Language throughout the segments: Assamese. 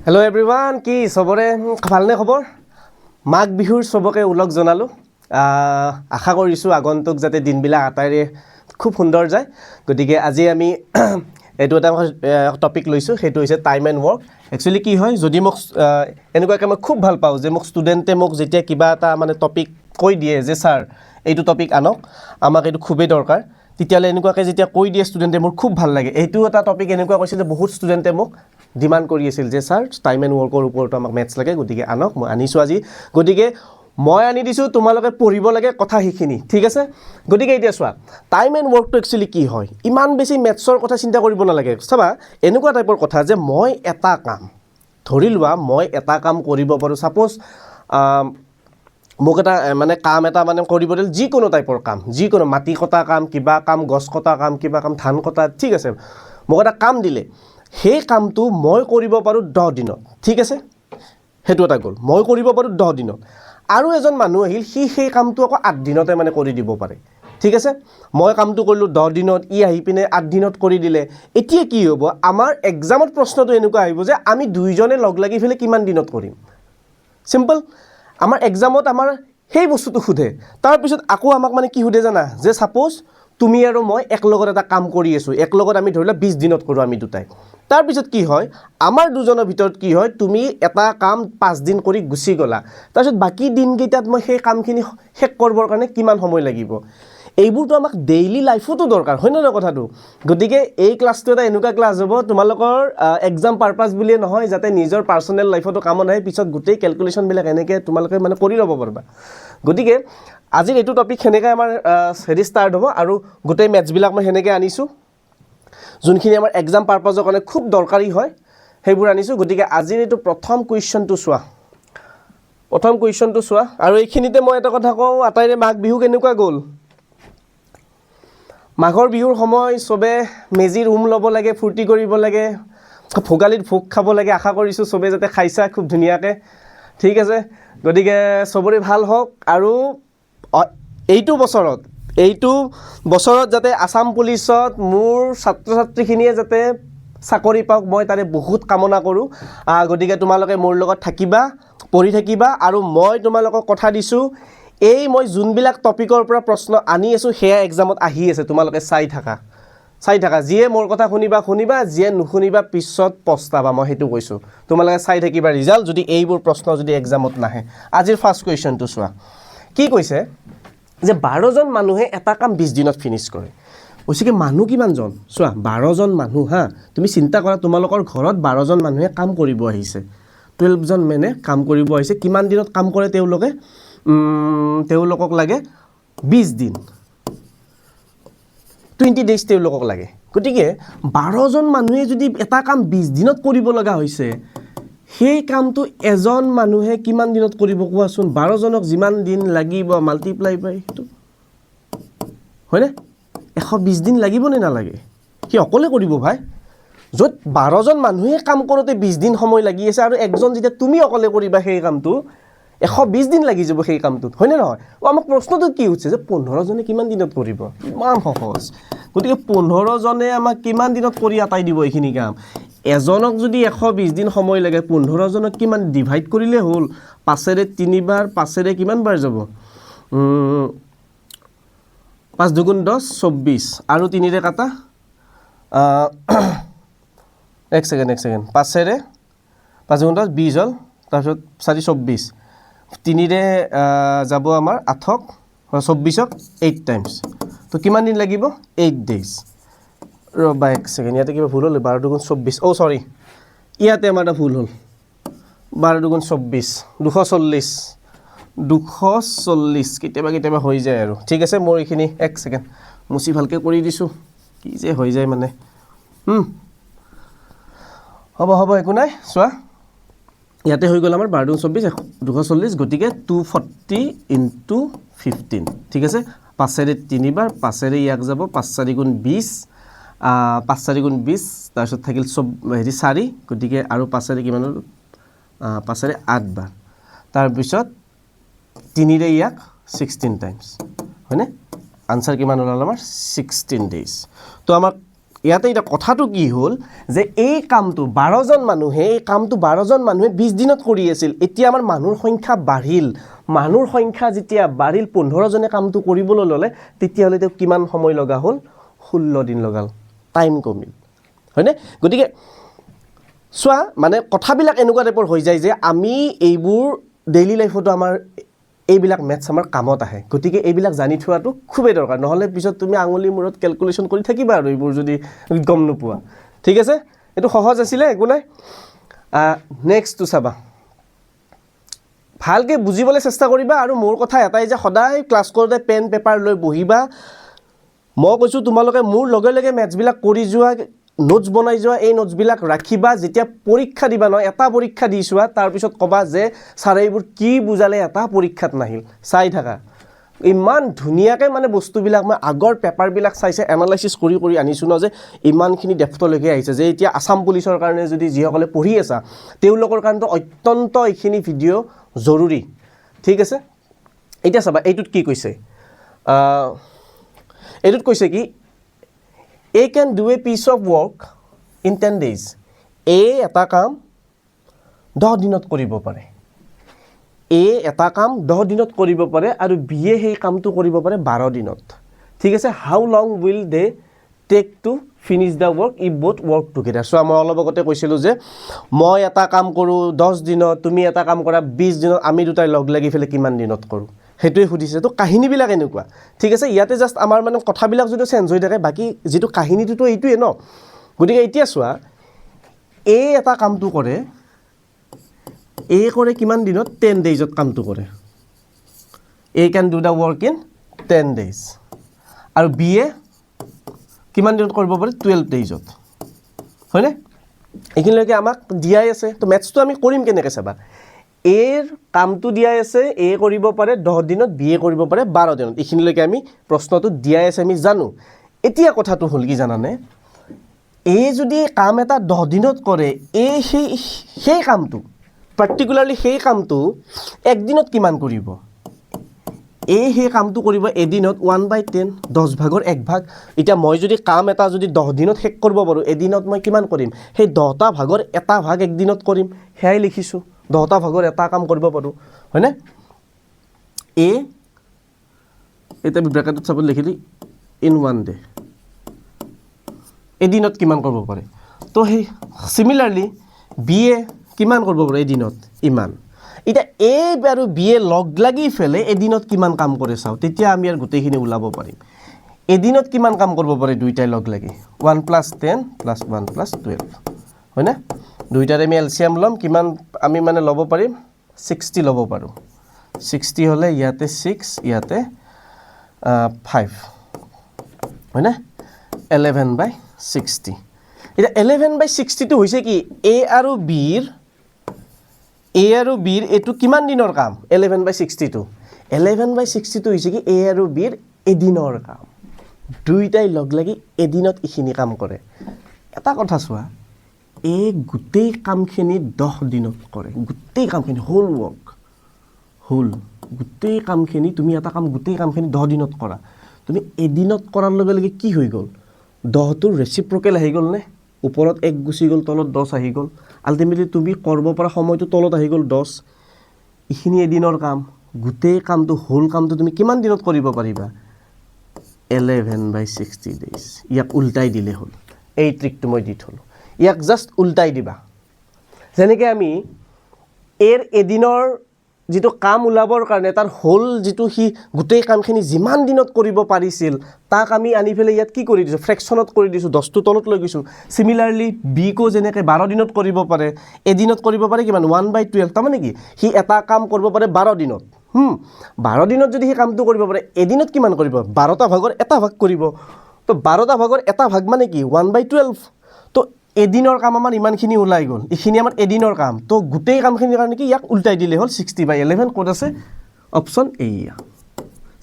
Hello everyone, কি সবৰে ভালনে খবৰ? মাঘ বিহুৰ সবকে উলক জনালো। আশা কৰিছো আগন্তুক যাতে দিনবিলাক আটাইৰে খুব সুন্দৰ যায়। গতিকে আজি আমি এটো এটা টপিক লৈছো, হেতু হৈছে টাইম এণ্ড ওয়াৰ্ক। একচুয়ালি কি হয় যদি মোক এনেকুৱাকৈ মই খুব ভাল পাওঁ যে মোক ষ্টুডেন্টে মোক যেতিয়া কিবা এটা মানে টপিক কৈ দিয়ে যে স্যাৰ এইটো টপিক আনক, আমাক এইটো খুবেই দৰকাৰ। তেতিয়ালে এনেকুৱাকৈ যেতিয়া কৈ দিয়ে ষ্টুডেন্টে মোৰ খুব ভাল লাগে। এইটো এটা টপিক এনেকুৱা কৈছিল যে বহুত ষ্টুডেন্টে মোক ডিমান্ড কৰি আছিল যে স্যাৰ টাইম এণ্ড ওয়াৰ্কৰ ওপৰত আমাক মেথছ লাগে, গতিকে আনক। মই আনিছো আজি। গতিকে মই আনি দিছো, তোমালোকে পঢ়িব লাগে কথা হিখিনি, ঠিক আছে? গতিকে এতিয়া চোৱা টাইম এণ্ড ওয়াৰ্কটো একচুয়ালি কি হয়, ইমান বেছি মেথছৰ কথা চিন্তা কৰিব নালাগে। চাবা এনেকুৱা টাইপৰ কথা যে মই এটা কাম ধৰি লোৱা, মই এটা কাম কৰিব পাৰোঁ। সাপোজ মোক এটা মানে কাম এটা মানে কৰিব দিল, যিকোনো টাইপৰ কাম, যিকোনো মাটি কটা কাম, কিবা কাম, গছ কটা কাম, কিবা কাম, ধান কটা, ঠিক আছে? মোক এটা কাম দিলে, সেই কামটো মই কৰিব পাৰোঁ 10 দিনত, ঠিক আছে? হেতু এটা গ'ল, মই কৰিব পাৰোঁ 10 দিনত। আৰু এজন মানুহ আহিল, সেই কামটো আকৌ 8 দিনতে মানে কৰি দিব পাৰে, ঠিক আছে? মই কামটো কৰিলোঁ 10 দিনত, ই আহি পিনে 8 দিনত কৰি দিলে। এতিয়া কি হ'ব, আমাৰ এক্সামত প্ৰশ্নটো এনেকুৱা আহিব যে আমি দুইজনে লগ লাগি ফেলে কিমান দিনত কৰিম। সিম্পল। আমাৰ এক্সামত আমাৰ সেই বস্তুটো সোধে। তাৰপিছত আকৌ আমাক মানে কি সোধে জানা, যে সাপোজ তুমি আৰু মই একলগত এটা কাম কৰি আছো, একলগত আমি ধৰি লোৱা 20 দিনত কৰোঁ আমি দুটাই। তাৰপিছত কি হয়, আমাৰ দুজনৰ ভিতৰত কি হয়, তুমি এটা কাম 5 দিন কৰি গুচি গলা, তাৰপিছত বাকী দিনকেইটাত মই সেই কামখিনি শেষ কৰিবৰ কাৰণে কিমান সময় লাগিব। এইবোৰতো আমাক ডেইলি লাইফতো দৰকাৰ, হয় নহয় কথাটো? গতিকে এই ক্লাছটো এটা এনেকুৱা ক্লাছ হ'ব তোমালোকৰ এক্সাম পাৰপাছ বুলিয়ে নহয়, যাতে নিজৰ পাৰ্চনেল লাইফতো কামত আহে, পিছত গোটেই কেলকুলেশ্যনবিলাক এনেকৈ তোমালোকে মানে কৰি ল'ব পাৰিবা। গতিকে আজিৰ এইটো টপিক সেনেকৈ আমাৰ হেৰি ষ্টাৰ্ট হ'ব, আৰু গোটেই মেথছবিলাক মই সেনেকৈ আনিছোঁ, যোনখিনি আমাৰ এক্সাম পাৰপাছৰ কাৰণে খুব দৰকাৰী হয়, সেইবোৰ আনিছোঁ। গতিকে আজিৰ এইটো প্ৰথম কুৱেশ্যনটো চোৱা, প্ৰথম কুৱেশ্যনটো চোৱা। আৰু এইখিনিতে মই এটা কথা কওঁ, আটাইৰে মাঘ বিহু কেনেকুৱা গ'ল? মাঘৰ বিহুৰ সময় চবে মেজিৰ ল'ব লাগে, ফূৰ্তি কৰিব লাগে, ভোগালীত ভোগ খাব লাগে। আশা কৰিছোঁ চবে যাতে খাইছা খুব ধুনীয়াকৈ, ঠিক আছে? গতিকে চবৰে ভাল হওক। আৰু এইটো বছৰত যাতে আসাম পুলিচত মোৰ ছাত্ৰ ছাত্ৰীখিনিয়ে যাতে চাকৰি পাওক, মই তাৰে বহুত কামনা কৰোঁ। গতিকে তোমালোকে মোৰ লগত থাকিবা, পঢ়ি থাকিবা, আৰু মই তোমালোকক কথা দিছোঁ, এই মই যোনবিলাক টপিকৰ পৰা প্ৰশ্ন আনি আছোঁ সেয়া এক্সামত আহি আছে। তোমালোকে চাই থাকা। যিয়ে মোৰ কথা শুনিবা, যিয়ে নুশুনিবা পিছত পস্তাবা, মই সেইটো কৈছোঁ। তোমালোকে চাই থাকিবা ৰিজাল্ট, যদি এইবোৰ প্ৰশ্ন যদি এক্সামত নাহে। আজিৰ ফাৰ্ষ্ট কুৱেশ্যনটো চোৱা, কি কৈছে যে 12 জন মানুহে এটা কাম 20 দিনত ফিনিছ কৰে। কৈছে কি মানুহ কিমানজন? চোৱা 12 জন মানুহ, হা, তুমি চিন্তা কৰা তোমালোকৰ ঘৰত 12 জন মানুহে কাম কৰিব আহিছে, 12 জন মেনে কাম কৰিব আহিছে। কিমান দিনত কাম কৰে তেওঁলোকে? তেওঁলোকক লাগে 20 দিন, 20 days তেওঁলোকক লাগে। গতিকে 12 জন মানুহে যদি এটা কাম 20 দিনত কৰিব লগা হৈছে, সেই কামটো এজন মানুহে কিমান দিনত কৰিব কোৱাচোন? 12 জনক যিমান দিন লাগিব মাল্টিপ্লাই বাই সেইটো, হয়নে? 120 দিন লাগিব নে নালাগে? সি অকলে কৰিব ভাই। য'ত 12 জন মানুহে কাম কৰোঁতে 20 দিন সময় লাগি আছে, আৰু একজন যেতিয়া তুমি অকলে কৰিবা সেই কামটো, 120 দিন লাগি যাব সেই কামটোত, হয়নে নহয়? আমাক প্ৰশ্নটো কি হৈছে যে 15 জনে কিমান দিনত কৰিব? ইমান সহজ। গতিকে 15 জনে আমাক কিমান দিনত কৰি আটাই দিব এইখিনি কাম? এজনক যদি 120 দিন সময় লাগে, 15 জনক কিমান ডিভাইড কৰিলে হ'ল? 5ৰে 3 বাৰ, 5ৰে কিমান বাৰ যাব? 5 দুগুণ 10, 24, আৰু 3ৰে কাটা, এক ছেকেণ্ড, 5ৰে 5 দুগুণ 10, 20 হ'ল, তাৰপিছত 4 24, 3ৰে যাব আমাৰ 8ক, 24ক 8 টাইমছ, তো কিমান দিন লাগিব? 8 days। ৰ'বা এক ছেকেণ্ড, ইয়াতে কিবা ভুল হ'ল। 12 দুগুণ 24, চৰি, ইয়াতে আমাৰ এটা ভুল হ'ল। 12 দুগুণ 24, 240 কেতিয়াবা হৈ যায় আৰু, ঠিক আছে? মোৰ এইখিনি এক ছেকেণ্ড মুচি ভালকৈ কৰি দিছোঁ, কি যে হৈ যায় মানে। হ'ব একো নাই। চোৱা ইয়াতে হৈ গ'ল আমাৰ 12 দুগুণ 24, 240, গতিকে 240 × 15, ঠিক আছে? 5ৰে 3 বাৰ, 5ৰে ইয়াক যাব, 5 4 গুণ 20, 5 4 গুণ 20, তাৰপিছত থাকিল 4, গতিকে আৰু 5ৰে কিমান হ'ল? 5ৰে 8 বাৰ, তাৰপিছত 3ৰে ইয়াক 16 টাইমছ, হয়নে? আনচাৰ কিমান ওলাল আমাৰ? 16 days। তো আমাক ইয়াতে এটা কথাটো কি হ'ল যে এই কামটো 12জন মানুহে এই কামটো 12জন মানুহে 20 দিনত কৰি আছিল এতিয়া আমাৰ মানুহৰ সংখ্যা বাঢ়িল মানুহৰ সংখ্যা যেতিয়া বাঢ়িল 15 জনে কামটো কৰিবলৈ ল'লে তেতিয়াহ'লে তেওঁ কিমান সময় লগা হ'ল 16 দিন লগাল টাইম কমিল হয়নে গতিকে চোৱা মানে কথাবিলাক এনেকুৱা টাইপৰ হৈ যায় যে আমি এইবোৰ ডেইলি লাইফতো আমাৰ এইবিলাক মেথছ আমাৰ কামত আহে গতিকে এইবিলাক জানি থোৱাটো খুবেই দৰকাৰ নহ'লে পিছত তুমি আঙুলি মূৰত কেলকুলেশ্যন কৰি থাকিবা আৰু এইবোৰ যদি গম নোপোৱা ঠিক আছে এইটো সহজ আছিলে একো নাই নেক্সটটো চাবা ভালকে বুজিবলৈ চেষ্টা কৰিবা আৰু মোৰ কথা এটাই যে সদায় ক্লাছ কৰোঁতে পেন পেপাৰ লৈ বহিবা মই কৈছোঁ তোমালোকে মোৰ লগে লগে মেথছবিলাক কৰি যোৱা নোটছ বনাই যোৱা এই নোটছবিলাক ৰাখিবা যেতিয়া পৰীক্ষা দিবা নহয় এটা পৰীক্ষা দি চোৱা তাৰপিছত ক'বা যে ছাৰে এইবোৰ কি বুজালে এটা পৰীক্ষাত নাহিল চাই থাকা ইমান ধুনীয়াকৈ মানে বস্তুবিলাক মই আগৰ পেপাৰবিলাক চাইছে এনালাইচিছ কৰি কৰি আনিছোঁ ন যে ইমানখিনি ডেপ্থলৈকে আহিছে যে এতিয়া আছাম পুলিচৰ কাৰণে যদি যিসকলে পঢ়ি আছা তেওঁলোকৰ কাৰণেতো অত্যন্ত এইখিনি ভিডিঅ' জৰুৰী ঠিক আছে এতিয়া চাবা এইটোত কি কৈছে এইটোত কৈছে কি A can do a piece of work in 10 days. A এটা কাম 10 দিনত কৰিব পাৰে A এটা কাম 10 দিনত কৰিব পাৰে আৰু B সেই কামটো কৰিব পাৰে 12 দিনত ঠিক আছে how long will they take to finish the work if both work together so মই অলপ আগতে কৈছিলোঁ যে মই এটা কাম কৰোঁ 10 দিনত তুমি এটা কাম কৰা 20 দিনত আমি দুটাই লগ লাগি ফেলে কিমান দিনত কৰোঁ হেতুৱে খুদিছে তো কাহিনীবিলাক এনেকুৱা ঠিক আছে ইয়াতে জাস্ট আমাৰ মানে কথাবিলাক যদি চেঞ্জ হৈ থাকে বাকি যেটো কাহিনীটো এইটোৱে ন গতিকে এতিয়া চোৱা এ এটা কামটো কৰে এ কৰে কিমান দিনত 10 ডেজত কামটো কৰে A can do the work in 10 days আৰু বি এ কিমান দিনত কৰিব পাৰে 12 ডেজত হয়নে এইখিনিলৈকে আমাক দিয়াই আছে তো মেথছটো আমি কৰিম কেনেকৈ চাবা এৰ কামটো দিয়াই আছে এ কৰিব পাৰে 10 দিনত বি এ কৰিব পাৰে 12 দিনত এইখিনিলৈকে আমি প্ৰশ্নটো দিয়াই আছে আমি জানো এতিয়া কথাটো হ'ল কি জানানে এ যদি কাম এটা 10 দিনত কৰে এ সেই কামটো পাৰ্টিকুলাৰলি সেই কামটো এক দিনত কিমান কৰিব এ সেই কামটো কৰিব এদিনত 1/10 10 ভাগৰ 1 ভাগ এতিয়া মই যদি কাম এটা যদি 10 দিনত শেষ কৰিব পাৰো এদিনত মই কিমান কৰিম সেই 10টা ভাগৰ এটা ভাগ এক দিনত কৰিম হেই লিখিছো 10টা ভাগৰ এটা কাম কৰিব পাৰো হয়নে এ এটা ব্ৰেকেটত চাব লিখিলি ইন 1 ডে এদিনত কিমান কৰিব পাৰে তো সেই সিমিলাৰলি বি এ কিমান কৰিব পাৰে এদিনত ইমান এটা এ আৰু বি এ লগ লাগি ফেলে এদিনত কিমান কাম কৰে চাও তেতিয়া আমি আৰ গোটেইখিনি উলাব পাৰিম এদিনত কিমান কাম কৰিব পাৰে দুইটাই লগ লাগি 1 + 10 + 1 + 12 হয়নে দুইটাৰে আমি এলসিয়াম লম কিমান আমি মানে লব পাৰিম 60 লব পাৰো 60 হলে ইয়াতে 6 ইয়াতে 5 হয়নে 11/60 এটা 11/60 টো হৈছে কি এ আৰু বিৰ A আৰু B এটো কিমান দিনৰ কাম 11/60 টো 11/60 টো হৈছে কি A আৰু B এদিনৰ কাম দুইটাই লগ লাগি এদিনত ইখিনি কাম কৰে এটা কথা চোৱা A গুটেই কামখিনি 10 দিনত কৰে গুটেই কামখিনি হোল ওয়ার্ক হোল গুটেই কামখিনি তুমি এটা কাম গুটেই কামখিনি 10 দিনত কৰা তুমি এদিনত কৰাৰ লগে লগে কি হৈ গল 10 টো ৰেচিপ্ৰকেল আহি গল নে ওপৰত 1 গুছি গল তলত 10 আহি গল আলটিমেটলি তুমি কৰিব পৰা সময়টো তলত আহি গল 10 ইখিনি এদিনৰ কাম গুটেই কামটো হোল কামটো তুমি কিমান দিনত কৰিব পাৰিবা 11/60 ডেজ ইয়াক উল্টাই দিলে হল এই ট্ৰিকটো মই দি থলো ইয়াক জাস্ট উল্টাই দিবা যেনেকৈ আমি এৰ এদিনৰ যেটো কাম উলাবৰ কাৰণে তাৰ হোল যেটো হি গুটেই কামখিনি যিমান দিনত কৰিব পাৰিছিল তাক আমি আনি ফেলে ইয়াত কি কৰি দিছো ফ্ৰেকশনত কৰি দিছো 10 টো তলত লৈ গৈছো সিমিলাৰলি বি কো যেনেকৈ 12 দিনত কৰিব পাৰে এদিনত কৰিব পাৰে কিমান 1/12 তাৰ মানে কি হি এটা কাম কৰিব পাৰে 12 দিনত 12 দিনত যদি হি কামটো কৰিব পাৰে এদিনত কিমান কৰিব 12টা ভাগৰ এটা ভাগ কৰিব তো 12টা ভাগৰ এটা ভাগ মানে কি 1/12 তো এদিনৰ কাম আমাৰ ইমানখিনি ওলাই গল ইখিনি আমাৰ এদিনৰ কাম তো গুটেই কামখিনিৰ কাৰণে কি ইয়াক উল্টাই দিলে হল 60/11 কোড আছে অপচন এ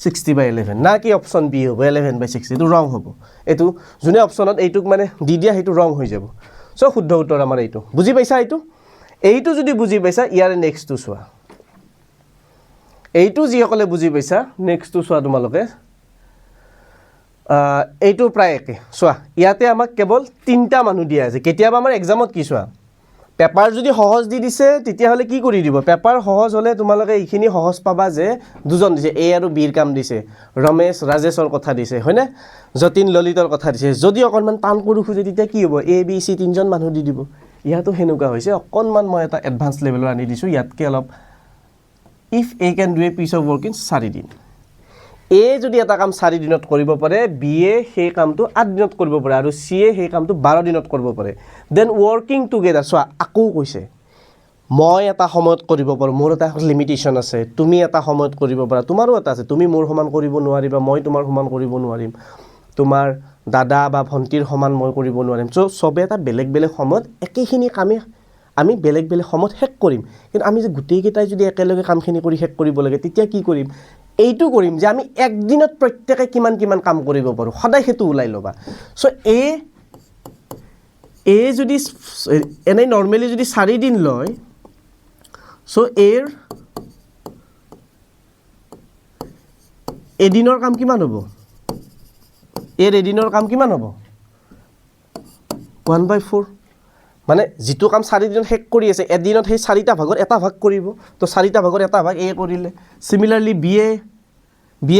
60/11 না কি অপচন বি হ'ব 11/60 এটো ৰং হ'ব এটো জুনে অপচনত এইটুক মানে দি দিয়া হেতু ৰং হৈ যাব সো শুদ্ধ উত্তৰ আমাৰ এইটো বুজি পাইছা এইটো যদি বুজি পাইছা ইয়াৰে নেক্সটটো চোৱা এইটো যি সকলে বুজি পাইছা নেক্সটটো চোৱা তোমালোকে এইটো প্ৰায় একে চোৱা ইয়াতে আমাক কেৱল 3টা মানুহ দিয়া আছে কেতিয়াবা আমাৰ এক্সামত কি চোৱা পেপাৰ যদি সহজ দি দিছে তেতিয়াহ'লে কি কৰি দিব পেপাৰ সহজ হ'লে তোমালোকে এইখিনি সহজ পাবা যে দুজন দিছে এ আৰু বিৰ কাম দিছে ৰমেশ ৰাজেশৰ কথা দিছে হয়নে যতীন ললিতৰ কথা দিছে যদি অকণমান টান কৰি খুজে তেতিয়া কি হ'ব এ বি চি 3জন মানুহ দি দিব ইয়াতো সেনেকুৱা হৈছে অকণমান মই এটা এডভান্স লেভেলৰ আনি দিছোঁ ইয়াতকৈ অলপ if A can do a piece of work in 4 দিন এ যদি এটা কাম 4 দিনত কৰিব পাৰে বি এ সেই কামটো 8 দিনত কৰিব পাৰে আৰু চি এ সেই কামটো 12 দিনত কৰিব পাৰে দেন ৱৰ্কিং টুগেডাৰ চোৱা আকৌ কৈছে মই এটা সময়ত কৰিব পাৰোঁ মোৰ এটা লিমিটেশ্যন আছে তুমি এটা সময়ত কৰিব পাৰা তোমাৰো এটা আছে তুমি মোৰ সমান কৰিব নোৱাৰিবা মই তোমাৰ সমান কৰিব নোৱাৰিম তোমাৰ দাদা বা ভণ্টিৰ সমান মই কৰিব নোৱাৰিম চবে এটা বেলেগ বেলেগ সময়ত একেখিনি কামে আমি বেলেগ বেলেগ সময়ত শেষ কৰিম কিন্তু আমি যে গোটেইকেইটাই যদি একেলগে কামখিনি কৰি শেষ কৰিব লাগে তেতিয়া কি কৰিম এইটো কৰিম যে আমি একদিনত প্ৰত্যেকে কিমান কিমান কাম কৰিব পাৰোঁ সদায় সেইটো ওলাই ল'বা এ যদি এনেই নৰ্মেলি যদি 4 দিন লয় এৰ এদিনৰ কাম কিমান হ'ব এৰ এদিনৰ কাম কিমান হ'ব 1/4 মানে যিটো কাম 4 দিনত শেষ কৰি আছে এদিনত সেই 4টা ভাগৰ এটা ভাগ কৰিব তো 4টা ভাগৰ এটা ভাগ এ কৰিলে সিমিলাৰলি বি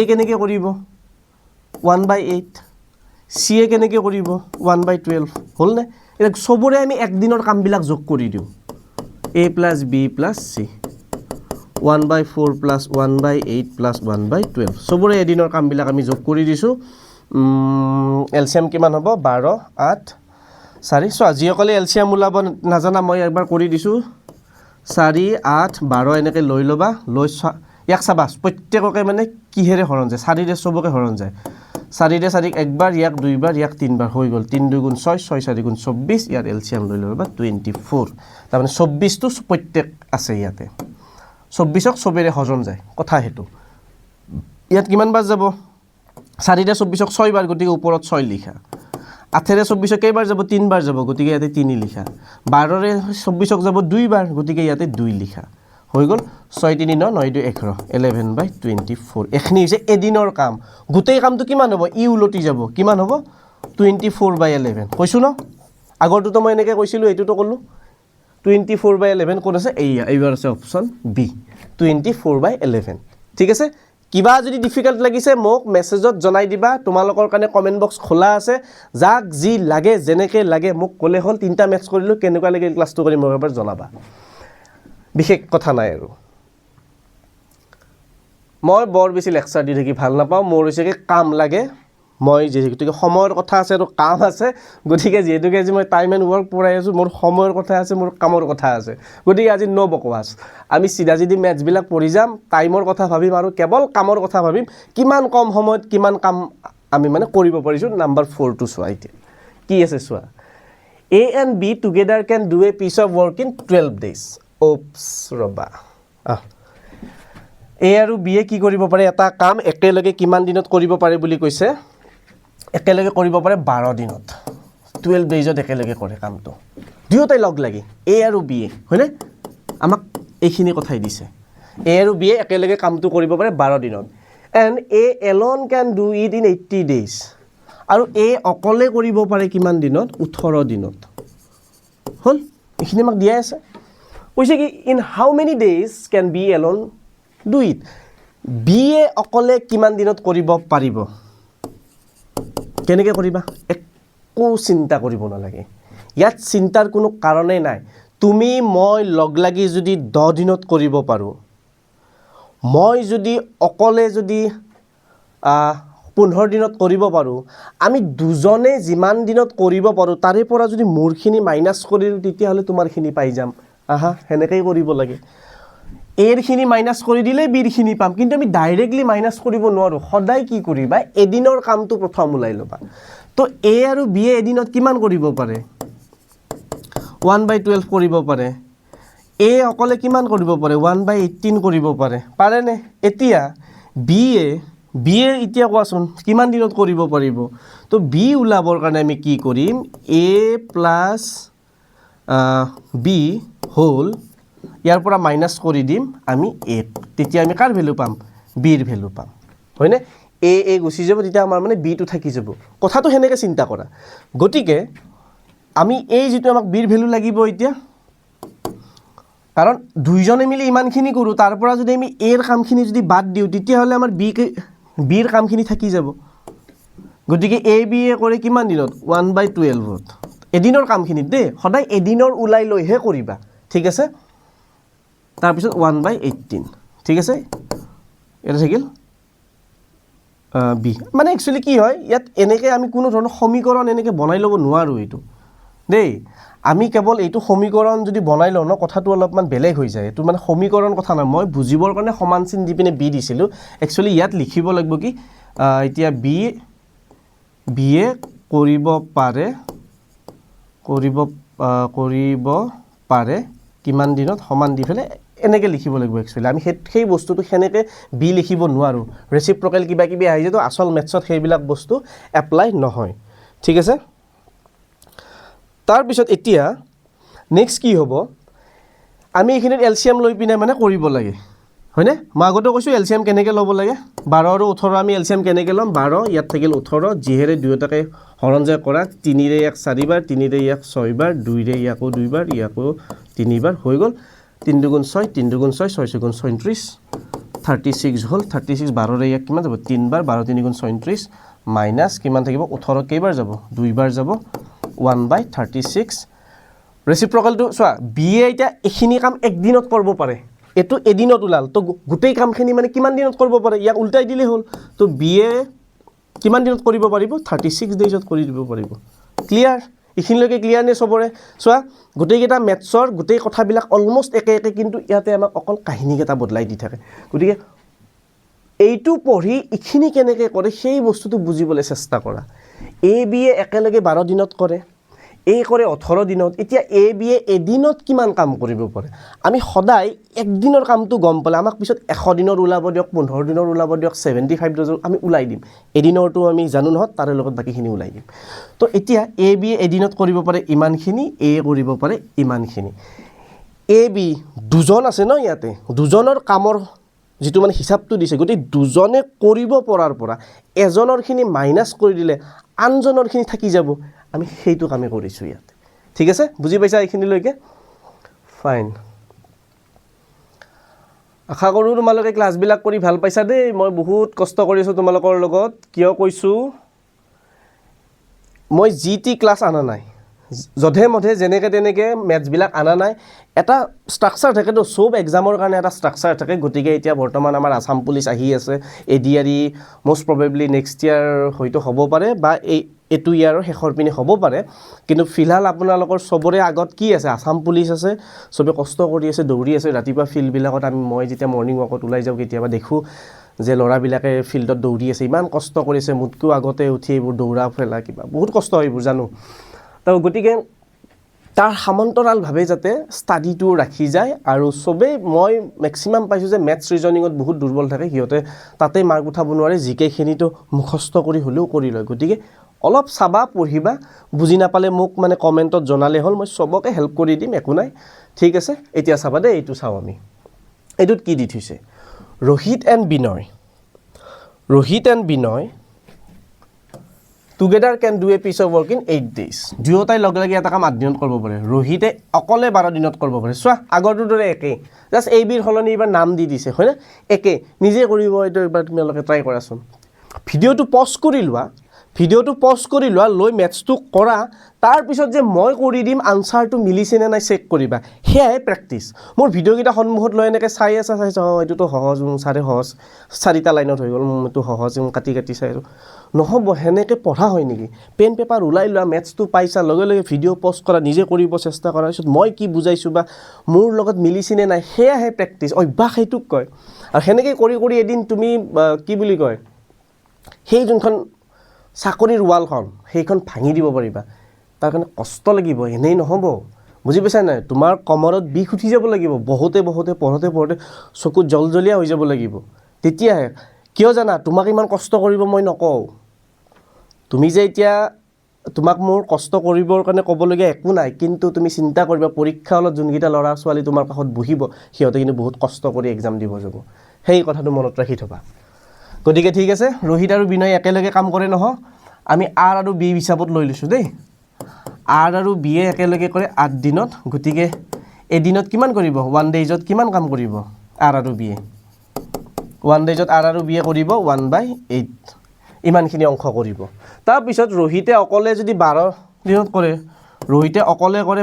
এ কেনেকৈ কৰিব 1/8 চি এ কেনেকৈ কৰিব 1/12 হ'লনে এতিয়া চবৰে আমি একদিনৰ কামবিলাক যোগ কৰি দিওঁ a plus B plus C 1/4 plus 1/8 plus 1/12 চবৰে এদিনৰ কামবিলাক আমি যোগ কৰি দিছোঁ এলচিয়াম কিমান হ'ব 12 8 4 চোৱা যিসকলে এলচিয়াম ওলাব নাজানা মই একবাৰ কৰি দিছোঁ 4 8 12 এনেকৈ লৈ ল'বা লৈ ইয়াক চাবা প্ৰত্যেককে মানে কিহেৰে হৰণ যায় 4ৰে চবকে হৰণ যায় 4ৰে 4ক একবাৰ ইয়াক 2বাৰ ইয়াক 3বাৰ হৈ গ'ল 3 2 গুণ 6 6 4 গুণ 24 ইয়াৰ এলচিয়াম লৈ ল'বা 24 তাৰমানে 24টো প্ৰত্যেক আছে ইয়াতে 24ক চবেৰে হৰণ যায় কথা সেইটো ইয়াত কিমান বাৰ যাব 4ৰে 24ক 6 বাৰ গতিকে ওপৰত 6 লিখা 8ৰে 24ক কেইবাৰ যাব 3 বাৰ যাব গতিকে ইয়াতে 3 লিখা 12ৰে 24ক যাব 2 বাৰ গতিকে ইয়াতে 2 লিখা হৈ গ'ল 6 3 9 9 2 11 11/24 এখিনি হৈছে এদিনৰ কাম গোটেই কামটো কিমান হ'ব ই উলটি যাব কিমান হ'ব 24/11 কৈছোঁ ন আগৰটোতো মই এনেকৈ কৈছিলোঁ এইটোতো ক'লোঁ 24/11 ক'ত আছে এইবাৰ আছে অপশ্যন বি 24/11 ঠিক আছে কিবা যদি ডিফিকাল্ট লাগিছে মোক মেছেজত জনাই দিবা তোমালোকৰ কাৰণে কমেণ্ট বক্স খোলা আছে যাক যি লাগে যেনেকৈ লাগে মোক ক'লে হ'ল 3টা মেথছ কৰিলোঁ কেনেকুৱা লাগে ক্লাছটো কৰি মোক এবাৰ জনাবা বিশেষ কথা নাই আৰু মই বৰ বেছি লেকচাৰ দি থাকি ভাল নাপাওঁ মোৰ হৈছে কি কাম লাগে মই যিহেতুকে সময়ৰ কথা আছে আৰু কাম আছে গতিকে যিহেতুকে আজি মই টাইম এণ্ড ৱৰ্ক পঢ়াই আছোঁ মোৰ সময়ৰ কথা আছে মোৰ কামৰ কথা আছে গতিকে আজি ন বকৱাছ আমি চিধা চিধি মেথছবিলাক পঢ়ি যাম টাইমৰ কথা ভাবিম আৰু কেৱল কামৰ কথা ভাবিম কিমান কম সময়ত কিমান কাম আমি মানে কৰিব পাৰিছোঁ নাম্বাৰ 4টো চোৱা এতিয়া কি আছে চোৱা A and B together can do a piece of work in 12 days ওপছ ৰবা এ আৰু বি এ কি কৰিব পাৰে এটা কাম একেলগে কিমান দিনত কৰিব পাৰে বুলি কৈছে একেলগে কৰিব পাৰে 12 দিনত 12 daysত একেলগে কৰে কামটো দুয়োটাই লগ লাগি এ আৰু বি এ হয়নে আমাক এইখিনি কথাই দিছে এ আৰু বি এ একেলগে কামটো কৰিব পাৰে 12 দিনত and A alone can do it in 80 days আৰু এ অকলে কৰিব পাৰে কিমান দিনত 18 দিনত হ'ল এইখিনি আমাক দিয়াই আছে কৈছে কি in how many days can B alone do it B এ অকলে কিমান দিনত কৰিব পাৰিব কেনেকৈ কৰিবা একো চিন্তা কৰিব নালাগে ইয়াত চিন্তাৰ কোনো কাৰণেই নাই তুমি মই লগ লাগি যদি 10 দিনত কৰিব পাৰোঁ মই যদি অকলে যদি 15 দিনত কৰিব পাৰোঁ আমি দুজনে যিমান দিনত কৰিব পাৰোঁ তাৰে পৰা যদি মোৰখিনি মাইনাছ কৰি দিওঁ তেতিয়াহ'লে তোমাৰখিনি পাই যাম সেনেকৈ কৰিব লাগে এৰখিনি মাইনাছ কৰি দিলে বিৰখিনি পাম কিন্তু আমি ডাইৰেক্টলি মাইনাছ কৰিব নোৱাৰোঁ সদায় কি কৰিবা এদিনৰ কামটো প্ৰথম ওলাই ল'বা তো এ আৰু বি এ এদিনত কিমান কৰিব পাৰে 1/12 কৰিব পাৰে এ অকলে কিমান কৰিব পাৰে 1/18 কৰিব পাৰেনে এতিয়া বি এ এতিয়া কোৱাচোন কিমান দিনত কৰিব পাৰিব তো বি ওলাবৰ কাৰণে আমি কি কৰিম এ প্লাছ বি হোল ইয়াৰ পৰা মাইনাছ কৰি দিম আমি এ তেতিয়া আমি কাৰ ভেলু পাম বিৰ ভেলু পাম হয়নে এ গুচি যাব, তেতিয়া আমাৰ মানে বিটো থাকি যাব। কথাটো সেনেকৈ চিন্তা কৰা। গতিকে আমি এই যিটো আমাক বিৰ ভেলু লাগিব এতিয়া, কাৰণ দুইজনে মিলি ইমানখিনি কৰোঁ, তাৰ পৰা যদি আমি এৰ কামখিনি যদি বাদ দিওঁ, তেতিয়াহ'লে আমাৰ বিৰ কামখিনি থাকি যাব। গতিকে এ বি এ কৰে কিমান দিনত? 1/12ত। এদিনৰ কামখিনিত দেই, সদায় এদিনৰ ওলাই লৈহে কৰিবা, ঠিক আছে। তাৰপিছত 1/18, ঠিক আছে। এটা থাকিল বি। মানে একচুৱেলি কি হয়, ইয়াত এনেকৈ আমি কোনো ধৰণৰ সমীকৰণ এনেকৈ বনাই ল'ব নোৱাৰোঁ এইটো দেই। আমি কেৱল এইটো সমীকৰণ যদি বনাই লওঁ ন, কথাটো অলপমান বেলেগ হৈ যায়। এইটো মানে সমীকৰণ কথা নহয়, মই বুজিবৰ কাৰণে সমান চিন দি পিনে বি দিছিলোঁ। একচুৱেলি ইয়াত লিখিব লাগিব কি, এতিয়া বি এ কৰিব পাৰে কিমান দিনত সমান দি পেলাই এনেকৈ লিখিব লাগিব। একচুৱেলি আমি সেই বস্তুটো সেনেকৈ বি লিখিব নোৱাৰোঁ। ৰেচিপ্ৰকেল কিবা কিবি আহি যায়তো, আচল মেথছত সেইবিলাক বস্তু এপ্লাই নহয়, ঠিক আছে। তাৰপিছত এতিয়া নেক্সট কি হ'ব, আমি এইখিনিত এলচিএম লৈ পিনে মানে কৰিব লাগে, হয়নে? মই আগতে কৈছোঁ এলচিএম কেনেকৈ ল'ব লাগে। 12 আৰু 18 আমি এলচিএম কেনেকৈ ল'ম? 12 ইয়াত থাকিল 18, যিহেৰে দুয়োটাকে হৰণ যায় কৰা, 3ৰে ইয়াক 4 বাৰ, 3ৰে ইয়াক 6 বাৰ, 2ৰে ইয়াকো 2 বাৰ, ইয়াকো 3 বাৰ, হৈ গ'ল। 3 দুগুণ 6, 3 দুগুণ 6, 6 ছগুণ 36, 36 হ'ল। 36 12ৰে ইয়াক কিমান যাব? 3 বাৰ, 12 3 গুণ 36, মাইনাছ কিমান থাকিব? 18 কেইবাৰ যাব? 2 বাৰ যাব, 1/36। ৰেচিপ্ৰকেলটো চোৱা, বি এ এতিয়া এইখিনি কাম একদিনত কৰিব পাৰে, এইটো এদিনত ওলাল, তো গোটেই কামখিনি মানে কিমান দিনত কৰিব পাৰে? ইয়াক উল্টাই দিলেই হ'ল। তো বি এ কিমান দিনত কৰিব পাৰিব? 36 ডেইজত কৰি দিব পাৰিব। ক্লিয়াৰ? এইখিনিলৈকে ক্লিয়াৰ নে চবৰে? চোৱা, গোটেইকেইটা মেথছৰ গোটেই কথাবিলাক অলমষ্ট একে, কিন্তু ইয়াতে আমাক অকল কাহিনীকেইটা বদলাই দি থাকে। গতিকে এইটো পঢ়ি এইখিনি কেনেকৈ কৰে সেই বস্তুটো বুজিবলৈ চেষ্টা কৰা। এ বি এ একেলগে 12 দিনত কৰে, এ কৰে 18 দিনত। এতিয়া এ বি এ এদিনত কিমান কাম কৰিব পাৰে? আমি সদায় একদিনৰ কামটো গম পালে আমাক পিছত 100 দিনৰ ওলাব দিয়ক, 15 দিনৰ ওলাব দিয়ক, 75 দিনৰ আমি ওলাই দিম। এদিনৰটো আমি জানো নহয়, তাৰে লগত বাকীখিনি ওলাই দিম। তো এতিয়া এ বি এ এদিনত কৰিব পাৰে ইমানখিনি, এ কৰিব পাৰে ইমানখিনি। এ বি দুজন আছে ন ইয়াতে, দুজনৰ কামৰ যিটো মানে হিচাপটো দিছে, গতিকে দুজনে কৰিব পৰাৰ পৰা এজনৰখিনি মাইনাছ কৰি দিলে আনজনৰখিনি থাকি যাব। আমি সেইটো কামেই কৰিছোঁ ইয়াত, ঠিক আছে। বুজি পাইছা এইখিনিলৈকে? ফাইন। আশা কৰোঁ তোমালোকে ক্লাছবিলাক কৰি ভাল পাইছা দেই। মই বহুত কষ্ট কৰিছোঁ তোমালোকৰ লগত। কিয় কৈছোঁ, মই যি টি ক্লাছ অনা নাই, যধে মধে যেনেকৈ তেনেকৈ মেথছবিলাক অনা নাই। এটা ষ্ট্ৰাকচাৰ থাকেতো, চব এক্সামৰ কাৰণে এটা ষ্ট্ৰাকচাৰ থাকে। গতিকে এতিয়া বৰ্তমান আমাৰ আছাম পুলিচ আহি আছে, ADRE মষ্ট প্ৰবেবলি নেক্সট ইয়াৰ হয়তো হ'ব পাৰে, বা এইটো ইয়াৰৰ শেষৰ পিনে হ'ব পাৰে। কিন্তু ফিলহাল আপোনালোকৰ চবৰে আগত কি আছে? আছাম পুলিচ আছে, চবে কষ্ট কৰি আছে, দৌৰি আছে। ৰাতিপুৱা ফিল্ডবিলাকত মই যেতিয়া মৰ্ণিং ৱাকত ওলাই যাওঁ কেতিয়াবা দেখোঁ যে ল'ৰাবিলাকে ফিল্ডত দৌৰি আছে, ইমান কষ্ট কৰিছে। মোতকৈও আগতে উঠি এইবোৰ দৌৰা ফেলা কিবা বহুত কষ্ট হয় এইবোৰ, জানো। তো গতিকে তাৰ সমান্তৰালভাৱে যাতে ষ্টাডিটো ৰাখি যায়। আৰু চবেই মই মেক্সিমাম পাইছোঁ যে মেথছ ৰিজনিঙত বহুত দুৰ্বল থাকে, সিহঁতে তাতেই মাৰ্ক উঠাব নোৱাৰে, জিকেখিনিতো মুখস্থ কৰি হ'লেও কৰি লয়। গতিকে অলপ চাবা, পঢ়িবা, বুজি নাপালে মোক মানে কমেণ্টত জনালে হ'ল, মই চবকে হেল্প কৰি দিম, একো নাই, ঠিক আছে। এতিয়া চাবা দেই, এইটো চাওঁ আমি। এইটোত কি দি থৈছে? Rohit and Binoy together can do a piece of work in 8 days। দুয়োটাই লগে লগে এটা কাম 8 দিনত কৰিব পাৰে। ৰোহিতে অকলে 12 দিনত কৰিব পাৰে। চোৱা, আগৰটোৰ দৰে একেই, জাষ্ট এই বিৰ সলনি এইবাৰ নাম দি দিছে, হয়নে? একে নিজে কৰিব। এইটো এবাৰ তোমালোকে ট্ৰাই কৰাচোন। ভিডিঅ'টো পজ কৰি লোৱা, লৈ মেথছটো কৰা, তাৰপিছত যে মই কৰি দিম আনচাৰটো মিলিছেনে নাই চেক কৰিবা। সেয়াই প্ৰেক্টিচ। মোৰ ভিডিঅ'কেইটা সন্মুখত লৈ এনেকৈ চাই আছা, এইটোতো সহজ, চাৰে সহজ, 4টা লাইনত হৈ গ'ল, এইটো সহজ, কাটি চাই আছোঁ। নহ'ব, সেনেকৈ পঢ়া হয় নেকি? পেন পেপাৰ ওলাই লোৱা, মেথছটো পাইছা, লগে লগে ভিডিঅ' পষ্ট কৰা, নিজে কৰিব চেষ্টা কৰাৰ পিছত মই কি বুজাইছোঁ বা মোৰ লগত মিলিছেনে নাই, সেয়াহে প্ৰেক্টিচ, অভ্যাস সেইটোক কয়। আৰু সেনেকৈ কৰি কৰি এদিন তুমি কি বুলি কয়, সেই যোনখন চাকৰিৰ ৱালখন সেইখন ভাঙি দিব পাৰিবা। তাৰ কাৰণে কষ্ট লাগিব, এনেই নহ'ব। বুজি পাইছা নাই? তোমাৰ কমৰত বিষ উঠি যাব লাগিব, পঢ়োতে পঢ়োতে চকুত জলজলীয়া হৈ যাব লাগিব, তেতিয়াহে। কিয় জানা? তোমাক ইমান কষ্ট কৰিব মই নকওঁ। তুমি যে এতিয়া, তোমাক মোৰ কষ্ট কৰিবৰ কাৰণে ক'বলগীয়া একো নাই, কিন্তু তুমি চিন্তা কৰিবা পৰীক্ষা হলত যোনকেইটা ল'ৰা ছোৱালী তোমাৰ কাষত বহিব, সিহঁতে কিন্তু বহুত কষ্ট কৰি এক্সাম দিব যাব। সেই কথাটো মনত ৰাখি থবা। গতিকে ঠিক আছে ৰোহিত আৰু বিনয় একেলগে কাম কৰে নহয় আমি আৰ আৰু বি হিচাপত লৈ লৈছোঁ দেই আৰ আৰু বিয়ে একেলগে কৰে 8 দিনত গতিকে এদিনত কিমান কৰিব 1 ডেজত কিমান কাম কৰিব আৰ আৰু বিয়ে 1 ডেজত আৰ আৰু বিয়ে কৰিব 1/8 ইমানখিনি অংশ কৰিব তাৰপিছত ৰোহিতে অকলে যদি 12 দিনত কৰে ৰোহিতে অকলে কৰে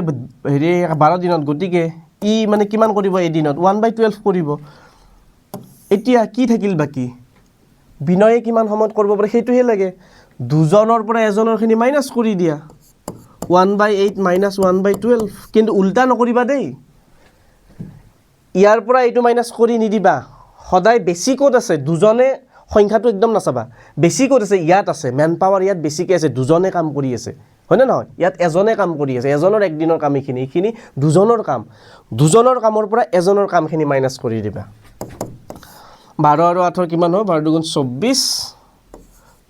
হেৰি 12 দিনত গতিকে ই মানে কিমান কৰিব এদিনত 1/12 কৰিব এতিয়া কি থাকিল বাকি বিনয়ে কিমান সময়ত কৰিব পাৰে সেইটোহে লাগে দুজনৰ পৰা এজনৰখিনি মাইনাছ কৰি দিয়া 1/8 মাইনাছ 1/12 কিন্তু উল্টা নকৰিবা দেই ইয়াৰ পৰা এইটো মাইনাছ কৰি নিদিবা সদায় বেছি ক'ত আছে দুজনে সংখ্যাটো একদম নাচাবা বেছি ক'ত আছে ইয়াত আছে মেন পাৱাৰ ইয়াত বেছিকৈ আছে দুজনে কাম কৰি আছে হয়নে নহয় ইয়াত এজনে কাম কৰি আছে এজনৰ একদিনৰ কাম এইখিনি দুজনৰ কামৰ পৰা এজনৰ কামখিনি মাইনাছ কৰি দিবা 12 আৰু 8 কিমান হ'ব 12 দুগুণ 24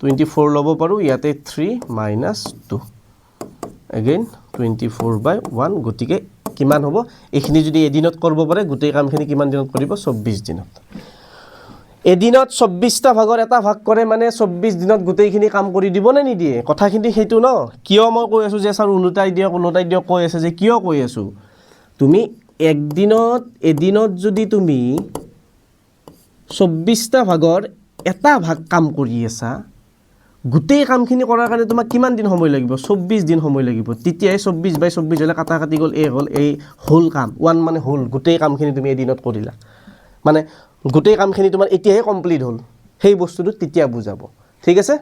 24 ল'ব পাৰোঁ ইয়াতে 3 মাইনাছ 2 এগেইন 24/1 গতিকে কিমান হ'ব এইখিনি যদি এদিনত কৰিব পাৰে গোটেই কামখিনি কিমান দিনত কৰিব 24 দিনত এদিনত 24টা ভাগৰ এটা ভাগ কৰে মানে 24 দিনত গোটেইখিনি কাম কৰি দিব নে নিদিয়ে কথাখিনি সেইটো ন কিয় মই কৈ আছোঁ যে ছাৰ উন্নতাই দিয়ক কৈ আছে যে কিয় কৈ আছোঁ তুমি এদিনত যদি তুমি 24টা ভাগৰ এটা ভাগ কাম কৰি আছা গোটেই কামখিনি কৰাৰ কাৰণে তোমাক কিমান দিন সময় লাগিব 24 দিন সময় লাগিব তেতিয়াই 24/24 হ'লে কাটা কাটি গ'ল এই হোল কাম 1 মানে হোল গোটেই কামখিনি তুমি এদিনত কৰিলা মানে গোটেই কামখিনি তোমাৰ এতিয়াহে কমপ্লিট হ'ল সেই বস্তুটো তেতিয়া বুজাব ঠিক আছে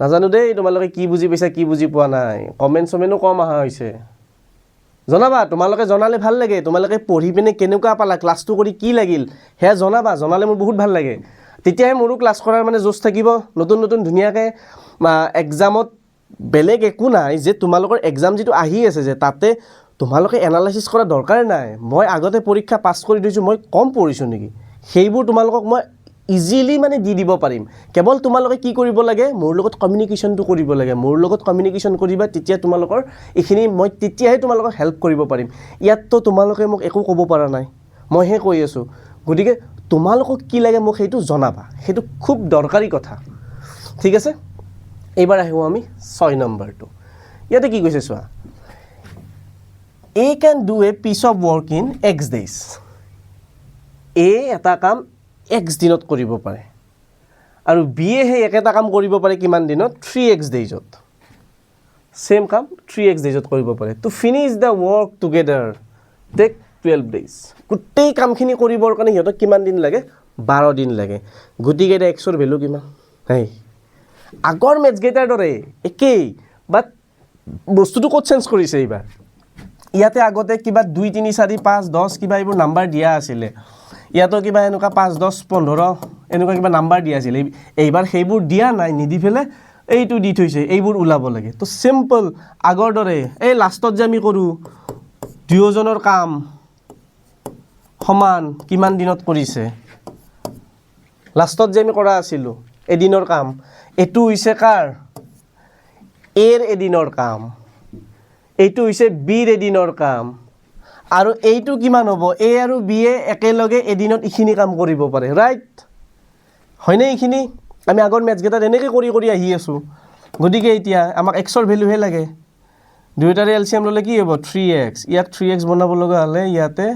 নাজানো দেই তোমালোকে কি বুজি পাইছা কি বুজি পোৱা নাই কমেণ্টছমেনো কম অহা হৈছে জনাবা তোমালোকে জনালে ভাল লাগে তোমালোকে পঢ়ি পিনে কেনেকুৱা পালা ক্লাছটো কৰি কি লাগিল সেয়া জনালে মোৰ বহুত ভাল লাগে তেতিয়াহে মোৰো ক্লাছ কৰাৰ মানে জোচ থাকিব নতুন ধুনীয়াকৈ এক্সামত বেলেগ একো নাই যে তোমালোকৰ এক্সাম যিটো আহি আছে যে তাতে তোমালোকে এনালাইচিছ কৰা দৰকাৰ নাই মই আগতে পৰীক্ষা পাছ কৰি দিছোঁ মই কম পঢ়িছোঁ নেকি সেইবোৰ তোমালোকক মই ইজিলি মানে দি দিব পাৰিম কেৱল তোমালোকে কি কৰিব লাগে মোৰ লগত কমিউনিকেশ্যনটো কৰিব লাগে মোৰ লগত কমিউনিকেশ্যন কৰিবা তেতিয়া তোমালোকৰ এইখিনি মই তেতিয়াহে তোমালোকক হেল্প কৰিব পাৰিম ইয়াততো তোমালোকে মোক একো ক'ব পৰা নাই মইহে কৈ আছোঁ গতিকে তোমালোকক কি লাগে মোক সেইটো জনাবা সেইটো খুব দৰকাৰী কথা ঠিক আছে এইবাৰ আহিব আমি 6 নম্বৰটো ইয়াতে কি কৈছে চোৱা A can do a piece of work in X days A এটা কাম X দিনত কৰিব পাৰে আৰু B হে একেটা কাম কৰিব পাৰে কিমান দিনত 3X daysত সেম কাম 3X daysত কৰিব পাৰে to finish the work together take 12 days গোটেই কামখিনি কৰিবৰ কাৰণে হিহঁতক কিমান দিন লাগে 12 দিন লাগে গতিকে এটা Xৰ ভ্যালু কিমান হেই আগৰ মেথছ গেটাৰ দৰে একেই বাট বস্তুটো ক'ত চেঞ্জ কৰিছে এইবাৰ ইয়াতে আগতে কিবা 2 3 4 5 10 কিবা এইবোৰ নাম্বাৰ দিয়া আছিলে ইয়াতো কিবা এনেকুৱা 5 10 15 এনেকুৱা কিবা নাম্বাৰ দিয়া আছিল এইবাৰ সেইবোৰ দিয়া নাই নিদি ফেলে এইটো দি থৈছে এইবোৰ ওলাব লাগে তো সিম্পল আগৰ দৰে এই লাষ্টত যে আমি কৰো দুয়োজনৰ কাম সমান কিমান দিনত কৰিছে লাষ্টত যে আমি কৰা আছিল এদিনৰ কাম এটো হৈছে কাৰ এৰ এদিনৰ কাম এইটো হৈছে বিৰ এদিনৰ কাম আৰু এইটো কিমান হ'ব এ আৰু বি এ একেলগে এদিনত ইখিনি কাম কৰিব পাৰে ৰাইট হয়নে ইখিনি আমি আগৰ মেথছ গেটাত এনেকৈ কৰি আহি আছো গতিকে এতিয়া আমাক x ৰ ভ্যালুহে লাগে দুইটাৰে এলসিয়াম ললে কি হ'ব 3x ইয়াক 3x বনাব লগা হলে ইয়াতে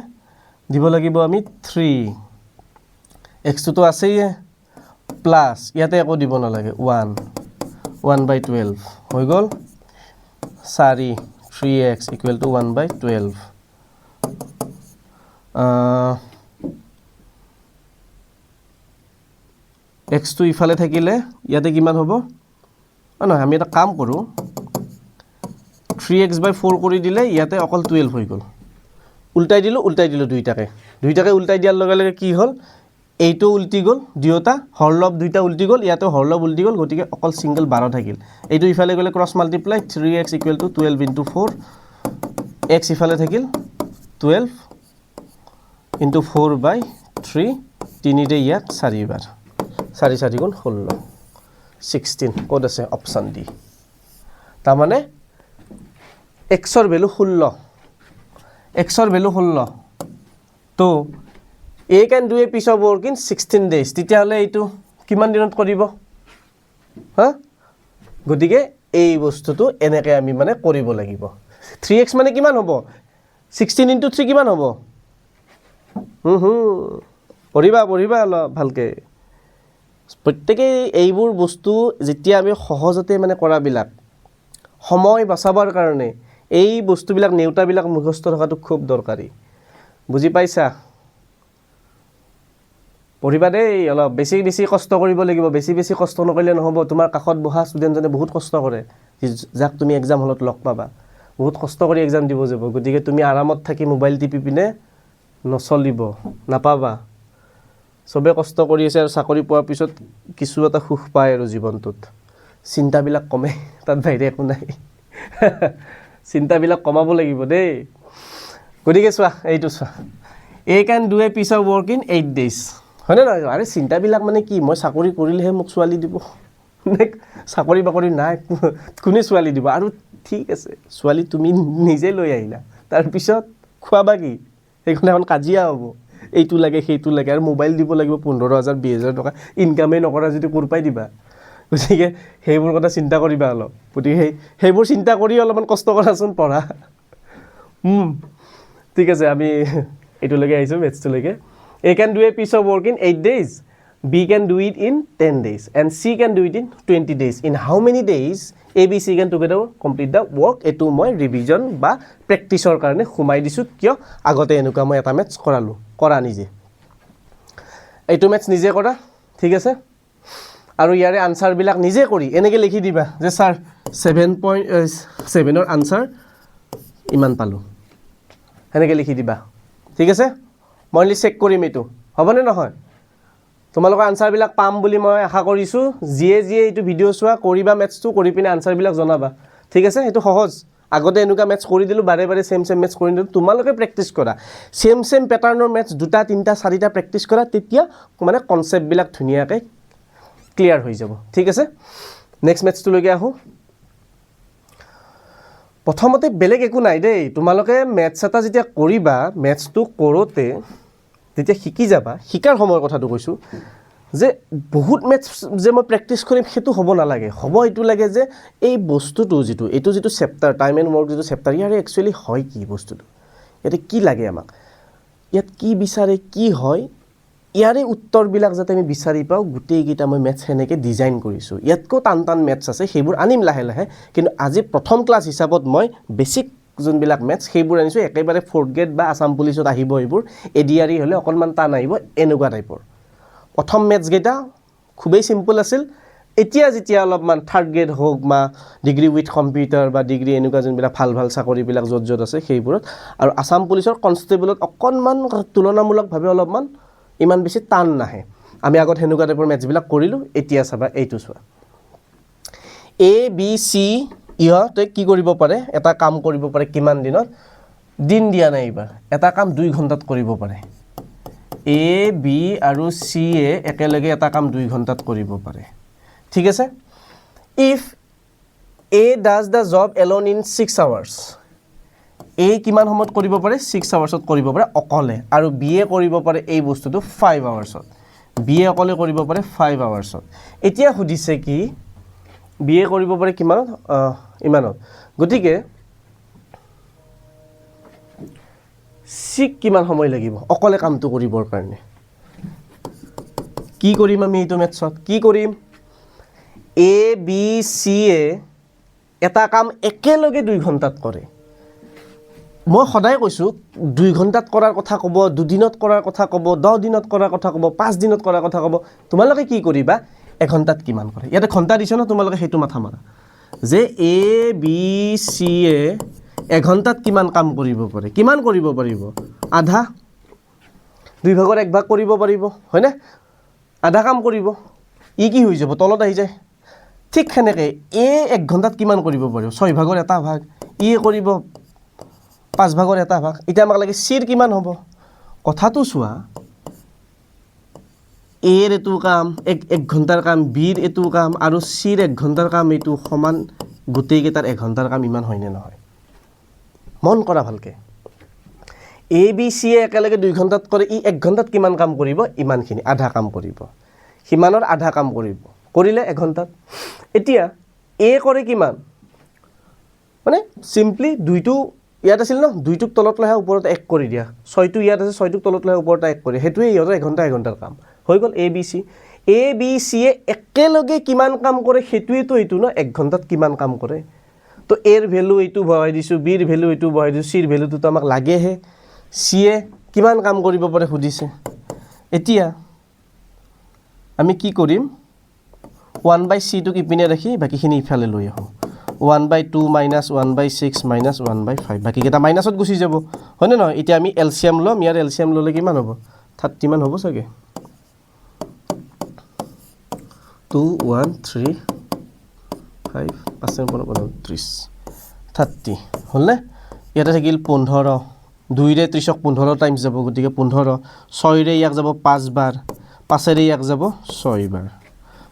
দিব লাগিব আমি 3 x তো আছেই প্লাস ইয়াতে একো দিব নালাগে 1/12 হৈ গল 4 3x equal to 1/12 x to ইফালে থাকিলে ইয়াতে কিমান হ'ব নহয় আমি এটা কাম কৰো 3x/4 কৰি দিলে ইয়াতে অকল 12 হৈ গল উল্টাই দিলো দুইটাকে উল্টাই দিয়াৰ লগে লগে কি হ'ল এইটো উল্টি গল দুইটা হৰলব দুইটা উল্টি গল ইয়াতে হৰলব উল্টি গল গতিকে অকল সিঙ্গেল 12 থাকিল এইটো ইফালে গলে ক্ৰস মাল্টিপ্লাই 3x = 12 * 4 x ইফালে থাকিল 12 * 4/3 তিনিতে ইয়াক 4 বাৰ 4 4 গুণ 16 16 কোড আছে অপশন ডি তাৰ মানে x ৰ ভ্যালু 16 তো A can do a piece of work in 16 days. তেতিয়াহ'লে এইটো কিমান দিনত কৰিব হা গতিকে এই বস্তুটো এনেকৈ আমি মানে কৰিব লাগিব 3x মানে কিমান হ'ব 16 into 3 কিমান হ'ব পঢ়িবা অলপ ভালকৈ প্ৰত্যেকেই এইবোৰ বস্তু যেতিয়া আমি সহজতে মানে কৰাবিলাক সময় বাচাবৰ কাৰণে এই বস্তুবিলাক নেউতাবিলাক মুখস্থ থকাটো খুব দৰকাৰী বুজি পাইছা পঢ়িবা দেই অলপ বেছি কষ্ট কৰিব লাগিব বেছি কষ্ট নকৰিলে নহ'ব তোমাৰ কাষত বহা ষ্টুডেণ্টজনে বহুত কষ্ট কৰে যাক তুমি এক্সাম হলত লগ পাবা বহুত কষ্ট কৰি এক্সাম দিব যাব গতিকে তুমি আৰামত থাকি মোবাইল টিপি পিনে নচলিব নাপাবা চবে কষ্ট কৰি আছে আৰু চাকৰি পোৱাৰ পিছত কিছু এটা সুখ পায় আৰু জীৱনটোত চিন্তাবিলাক কমে তাত বাহিৰে একো নাই চিন্তাবিলাক কমাব লাগিব দেই গতিকে চোৱা এইটো চোৱা A can do a piece of work in 8 days হয়নে নহয় আৰে চিন্তাবিলাক মানে কি মই চাকৰি কৰিলেহে মোক ছোৱালী দিব চাকৰি বাকৰি নাই কোনে ছোৱালী দিব আৰু ঠিক আছে ছোৱালী তুমি নিজে লৈ আহিলা তাৰপিছত খোৱাবা কি সেইখন এখন কাজিয়া হ'ব এইটো লাগে সেইটো লাগে আৰু মোবাইল দিব লাগিব 15,000 20,000 টকা ইনকামেই নকৰা যদি ক'ৰ পাই দিবা গতিকে সেইবোৰ কথা চিন্তা কৰিবা অলপ গতিকে সেইবোৰ চিন্তা কৰি অলপমান কষ্ট কৰাচোন পঢ়া ঠিক আছে আমি এইটোলৈকে আহিছোঁ মেথছটোলৈকে A can do a piece of work in 8 days B can do it in 10 days and C can do it in 20 days in how many days A B C can together complete the work এইটো মই ৰিভিজন বা প্ৰেক্টিছৰ কাৰণে সোমাই দিছোঁ কিয় আগতে এনেকুৱা মই এটা মেথছ কৰা নিজে এইটো মেথছ নিজে কৰা ঠিক আছে আৰু ইয়াৰে আনসাৰবিলাক নিজে কৰি এনেকৈ লিখি দিবা যে স্যাৰ 7.7ৰ আনসাৰ ইমান পালোঁ এনেকৈ লিখি দিবা ঠিক আছে মই অনলি চেক কৰিম এইটো হ'বনে নহয় তোমালোকৰ আনসাৰবিলাক পাম বুলি মই আশা কৰিছোঁ যিয়ে এইটো ভিডিঅ' চোৱা কৰিবা মেথছটো কৰি পিনে আনসাৰবিলাক জনাবা ঠিক আছে এইটো সহজ আগতে এনেকুৱা মেথছ কৰি দিলোঁ বাৰে সেম মেথছ কৰি দিলোঁ তোমালোকে প্ৰেক্টিছ কৰা সেম পেটাৰ্ণৰ মেথছ 2টা 3টা 4টা প্ৰেক্টিছ কৰা তেতিয়া মানে কনচেপ্টবিলাক ধুনীয়াকৈ ক্লিয়াৰ হৈ যাব ঠিক আছে নেক্সট মেথছটোলৈকে আহোঁ প্ৰথমতে বেলেগ একো নাই দেই তোমালোকে মেথছ এটা যেতিয়া কৰিবা মেথছটো কৰোঁতে যেতিয়া শিকি যাবা শিকাৰ সময়ৰ কথাটো কৈছোঁ যে বহুত মেথছ যে মই প্ৰেক্টিছ কৰিম সেইটো হ'ব নালাগে হ'ব এইটো লাগে যে এই বস্তুটো এইটো যিটো চেপ্টাৰ টাইম এণ্ড ৱৰ্ক যিটো চেপ্টাৰ ইয়াৰে একচুৱেলি হয় কি বস্তুটো ইয়াতে কি লাগে আমাক ইয়াত কি বিচাৰে কি হয় ইয়াৰে উত্তৰবিলাক যাতে আমি বিচাৰি পাওঁ গোটেইকেইটা মই মেথছ সেনেকৈ ডিজাইন কৰিছোঁ ইয়াতকৈ টান মেথছ আছে সেইবোৰ আনিম লাহে কিন্তু আজি প্ৰথম ক্লাছ হিচাপত মই বেছিক যোনবিলাক মেথছ সেইবোৰ আনিছোঁ একেবাৰে 4th গ্ৰেড বা আসাম পুলিচত আহিব এইবোৰ এডিআৰই হ'লে অকণমান টান আহিব এনেকুৱা টাইপৰ প্ৰথম মেথছকেইটা খুবেই চিম্পল আছিল এতিয়া যেতিয়া অলপমান 3rd গ্ৰেড হওক বা ডিগ্ৰী উইথ কম্পিউটাৰ বা ডিগ্ৰী এনেকুৱা যোনবিলাক ভাল চাকৰিবিলাক য'ত আছে সেইবোৰত আৰু আসাম পুলিচৰ কনষ্টেবলত অকণমান তুলনামূলকভাৱে অলপমান ইমান বেছি টান নাহে আমি আগত সেনেকুৱা টাইপৰ মেথছবিলাক কৰিলোঁ এতিয়া চাবা এইটো চোৱা A B C ইহঁতে কি কৰিব পাৰে এটা কাম কৰিব পাৰে কিমান দিনত দিন দিয়া নাই এইবাৰ এটা কাম 2 ঘণ্টাত কৰিব পাৰে A B আৰু C এ একেলগে এটা কাম 2 ঘণ্টাত কৰিব পাৰে ঠিক আছে if A does the job alone in 6 hours A কিমান সময়ত কৰিব পাৰে 6 আৱাৰ্ছত কৰিব পাৰে অকলে আৰু B এ কৰিব পাৰে এই বস্তুটো 5 আৱাৰ্ছত B এ অকলে কৰিব পাৰে 5 আৱাৰ্ছত এতিয়া সুধিছে কি B এ কৰিব পাৰে কিমানত ইমানত গতিকে C কিমান সময় লাগিব অকলে কামটো কৰিবৰ কাৰণে কি কৰিম আমি এইটো মেথছত কি কৰিম A B C এ এটা কাম একেলগে 2 ঘণ্টাত কৰে মই সদায় কৈছোঁ 2 ঘণ্টাত কৰাৰ কথা ক'ব 2 দিনত কৰাৰ কথা ক'ব 10 দিনত কৰাৰ কথা ক'ব 5 দিনত কৰাৰ কথা ক'ব তোমালোকে কি কৰিবা 1 ঘণ্টাত কিমান কৰে ইয়াতে ঘণ্টা দিছ না তোমালোকে সেইটো মাথা মাৰা যে A B C এ 1 ঘণ্টাত কিমান কাম কৰিব পাৰে কিমান কৰিব পাৰিব আধা 2 ভাগৰ 1 ভাগ কৰিব পাৰিব হয়নে আধা কাম কৰিব ই কি হৈ যাব তলত আহি যায় ঠিক সেনেকৈ A 1 ঘণ্টাত কিমান কৰিব পাৰিব 6 ভাগৰ এটা ভাগ ই কৰিব 5 ভাগৰ এটা ভাগ এতিয়া আমাক লাগে C কিমান হ'ব কথাটো চোৱা A ৰ এটো কাম 1 ঘণ্টাৰ কাম B ৰ এটো কাম আৰু C ৰ 1 ঘণ্টাৰ কাম এইটো সমান গোটেইকেইটাৰ 1 ঘণ্টাৰ কাম ইমান হয়নে নহয় মন কৰা ভালকৈ এ বি চিয়ে একেলগে 2 ঘণ্টাত কৰে ই 1 ঘণ্টাত কিমান কাম কৰিব ইমানখিনি আধা কাম কৰিব সিমানৰ আধা কাম কৰিব কৰিলে 1 ঘণ্টাত এতিয়া এ কৰে কিমান মানে সিম্পলি 2টো ইয়াত আছিল ন 2টোক তলত লৈ ওপৰত 1 কৰি দিয়া 6টো ইয়াত আছে 6টোক তলত লৈ ওপৰত 1 কৰি হেতুৱে ইহঁতৰ 1 ঘণ্টাৰ কাম হৈ গ'ল এ বি চি একেলগে কিমান কাম কৰে হেতুৱেটো এইটো ন 1 ঘণ্টাত কিমান কাম কৰে তো এৰ ভ্যালু এইটো বহাই দিছো বিৰ ভ্যালু এইটো বহাই দিছো সিৰ ভ্যালুটো তো আমাক লাগেহে সিয়ে কিমান কাম কৰিব পাৰে সুধিছে এতিয়া আমি কি কৰিম 1/c টোক ইপিনে ৰাখি বাকিখিনি ইফালে লৈ আহো 1/2 minus 1/6 minus 1/5 বাকি কেটা মাইনাসত গুছি যাব হয়নে নহয় এতিয়া আমি এলসিয়াম লম ইয়াৰ এলসিয়াম ললে কিমান হ'ব 30 মান হ'ব চাগে 2 1 3 5 5 30 হলনে ইয়াতে থাকিল 15 2 ৰে 30ক 15 টাইমছ যাব গতিকে 15 6 ৰে ইয়াক যাব 5 বাৰ 5 ৰে ইয়াক যাব 6 বাৰ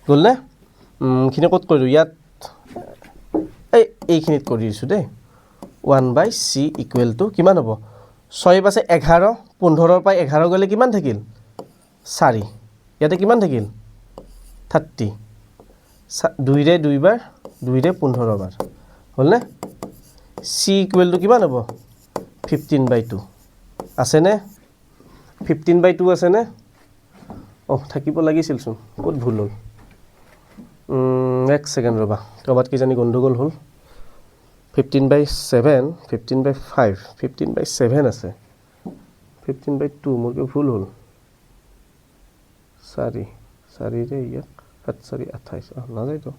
গলনে খিনি কত কৰিলো ইয়াত এইখিনিত কৰি দিছো দে 1/c ইকুৱেল টু কিমান হ'ব 6 পাছে 11 15 পাই 11 গলে কিমান থাকিল 4 ইয়াতে কিমান থাকিল 30 2 ৰে 2 বাৰ 2 ৰে 15 বাৰ হলনে c ইকুৱেল টু কিমান হ'ব 15/2 আছে নে 15/2 আছে নে থাকিব লাগিছিল চোন কত ভুল হ'ল এক সেকেন্ড ৰবা কবাত কি জানি গন্ডগোল হ'ল 15/7 15/5 15/7 আছে 15/2 মোৰ কি ভুল হ'ল 4 ৰে ইয়াক 7 4 28 না যাই তো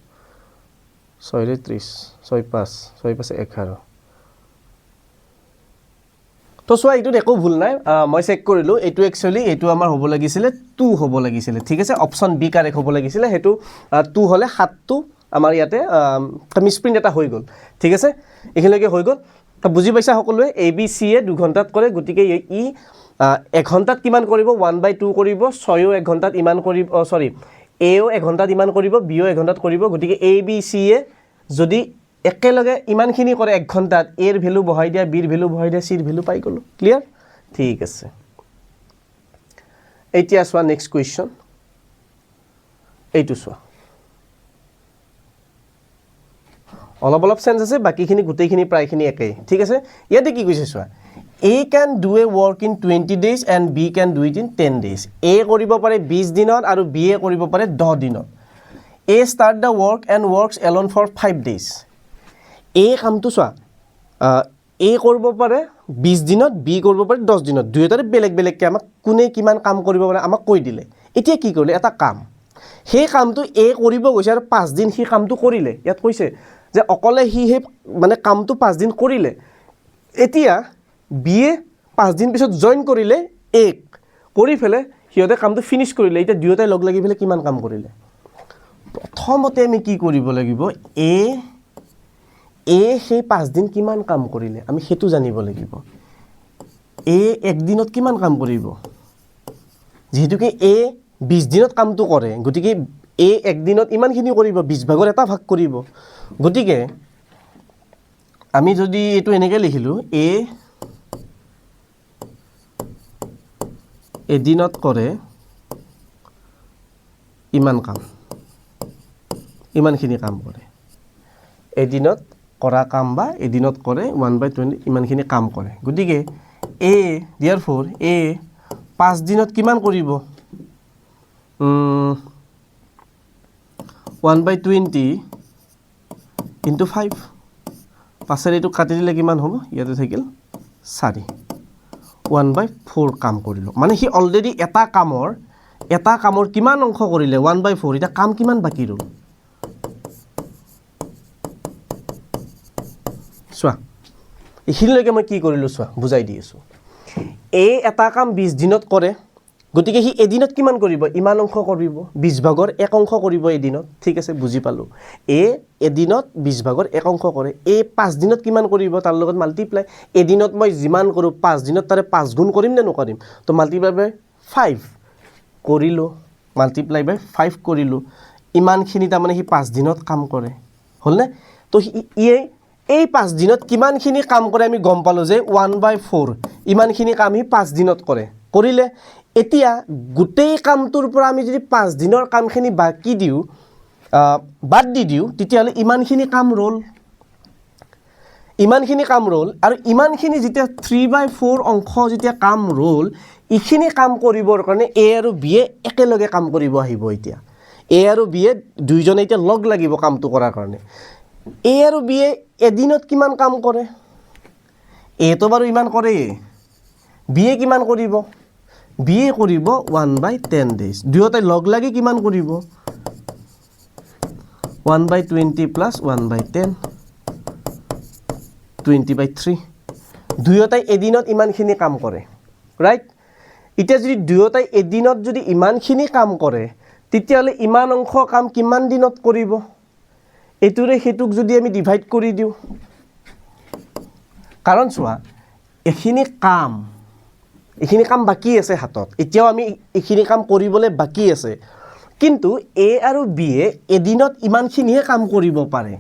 6 ৰে 30 6 5 6 পাছে 11 তো সোয়া এইটোত একো ভুল নাই মই চেক কৰিলো এইটো একচুয়ালি এইটো আমাৰ হ'ব লাগিছিল 2 হ'ব লাগিছিল ঠিক আছে অপচন বি কাৰেক্ট হ'ব লাগিছিল হেতু 2 হলে 7 টো আমাৰ ইয়াতে মিসপ্ৰিন্ট এটা হৈ গল ঠিক আছে এখিলৈকে হৈ গল তো বুজি পাইছা সকলোৱে এ বি সি এ 2 ঘণ্টাত কৰে গতিকে ই 1 ঘণ্টাত কিমান কৰিব 1/2 কৰিব 6ও 1 ঘণ্টাত ইমান কৰিব সৰি এও 1 ঘণ্টাত ইমান কৰিব বিও 1 ঘণ্টাত কৰিব গতিকে এ বি সি এ যদি একেলগে ইমানখিনি কৰে 1 ঘণ্টাত এৰ ভ্যালু বহাই দিয়া বিৰ ভ্যালু বহাই দিয়া সিৰ ভ্যালু পাই গলো ক্লিয়াৰ ঠিক আছে এতিয়া সোয়া নেক্সট কোৱেশ্চন এইটো সোয়া অলপ চেঞ্জ আছে বাকিখিনি গোটেইখিনি প্ৰায়খিনি একেই ঠিক আছে ইয়াতে কি কৈছে সোয়া A can do a work in 20 days and B can do it in 10 days A কৰিব পাৰে 20 দিনত আৰু B এ কৰিব পাৰে 10 দিনত A start the work and works alone for 5 days A কামটো সোয়া A কৰিব পাৰে 20 দিনত B কৰিব পাৰে 10 দিনত দুইটাৰে বেলেগ বেলেগ কে আমাক কোনে কিমান কাম কৰিব পাৰে আমাক কৈ দিলে এতিয়া কি কৰিলে এটা কাম সেই কামটো A কৰিব গৈছে আৰু 5 দিন হি কামটো কৰিলে ইয়াত কৈছে যে অকলে হি হে মানে কামটো 5 দিন কৰিলে এতিয়া বি এ 5 দিন পিছত জয়েন কৰিলে A কৰি ফেলে হিয়তে কামটো ফিনিশ কৰিলে এতিয়া দুইটাই লগ লাগি ফেলে কিমান কাম কৰিলে প্ৰথমতে আমি কি কৰিব লাগিব A সেই 5 দিন কিমান কাম কৰিলে আমি হেতু জানিব লাগিব A 1 দিনত কিমান কাম কৰিব যেহেতু কি A 20 দিনত কামটো কৰে গতিকে A 1 দিনত ইমানখিনি কৰিব 20 ভাগৰ এটা ভাগ কৰিব গতিকে আমি যদি এটো এনেকৈ লিখিলো A এদিনত কৰে ইমানখিনি কাম কৰে এদিনত কৰা কাম বা এদিনত কৰে 1/20 ইমানখিনি কাম কৰে গতিকে A therefore A 5 দিনত কিমান কৰিব 1/20 into 5 পাছৰ এটো কাটি দিলে কিমান হ'ব ইয়াতে থাকিল 4 1/4 কাম কৰিলো মানে হি অলৰেডি এটা কামৰ কিমান অংশ কৰিলে 1/4 এটা কাম কিমান বাকি ৰল সোয়া এখিলৈকে মই কি কৰিলো সোয়া বুজাই দি আছো এ এটা কাম 20 দিনত কৰে গতিকে হি এদিনত কিমান কৰিব ইমান অংশ কৰিব 20 ভাগৰ এক অংশ কৰিব এদিনত ঠিক আছে বুজি পালো এ এদিনত 20 ভাগৰ এক অংশ কৰে এ 5 দিনত কিমান কৰিব তাৰ লগত মাল্টিপ্লাই এদিনত মই যিমান কৰো 5 দিনত তাৰে 5 গুণ কৰিম নে নকৰিম তো মাল্টিপ্লাই বাই 5 কৰিলো মাল্টিপ্লাই বাই 5 কৰিলো ইমানখিনি তাৰ মানে হি 5 দিনত কাম কৰে হলনে তো ইয়ে এই 5 দিনত কিমানখিনি কাম কৰে আমি গম পালোঁ যে 1/4 ইমানখিনি কাম সি 5 দিনত কৰে কৰিলে এতিয়া গোটেই কামটোৰ পৰা আমি যদি 5 দিনৰ কামখিনি বাকি দিওঁ বাদ দি দিওঁ তেতিয়াহ'লে ইমানখিনি কাম ৰ'ল আৰু ইমানখিনি যেতিয়া 3/4 অংশ যেতিয়া কাম ৰ'ল ইখিনি কাম কৰিবৰ কাৰণে A আৰু B এ একেলগে কাম কৰিব আহিব এতিয়া A আৰু B এ দুইজনে এতিয়া লগ লাগিব কামটো কৰাৰ কাৰণে A আৰু B এ এদিনত কিমান কাম কৰে A তো বাৰু ইমান কৰে B এ কিমান কৰিব B এ কৰিব 1/10 days দুয়োটাই লগ লাগি কিমান কৰিব 1/20 plus 1/10 20/3 দুয়োটাই এদিনত ইমানখিনি কাম কৰে ৰাইট এতিয়া যদি দুয়োটাই এদিনত যদি ইমানখিনি কাম কৰে তেতিয়াহ'লে ইমান অংশ কাম কিমান দিনত কৰিব এটোৰে হেতুক যদি আমি ডিভাইড কৰি দিওঁ কাৰণ চোৱা এখিনি কাম বাকি আছে হাতত এতিয়াও আমি এখিনি কাম কৰিবলৈ বাকি আছে কিন্তু A আৰু B এ এদিনত ইমানখিনিহে কাম কৰিব পাৰে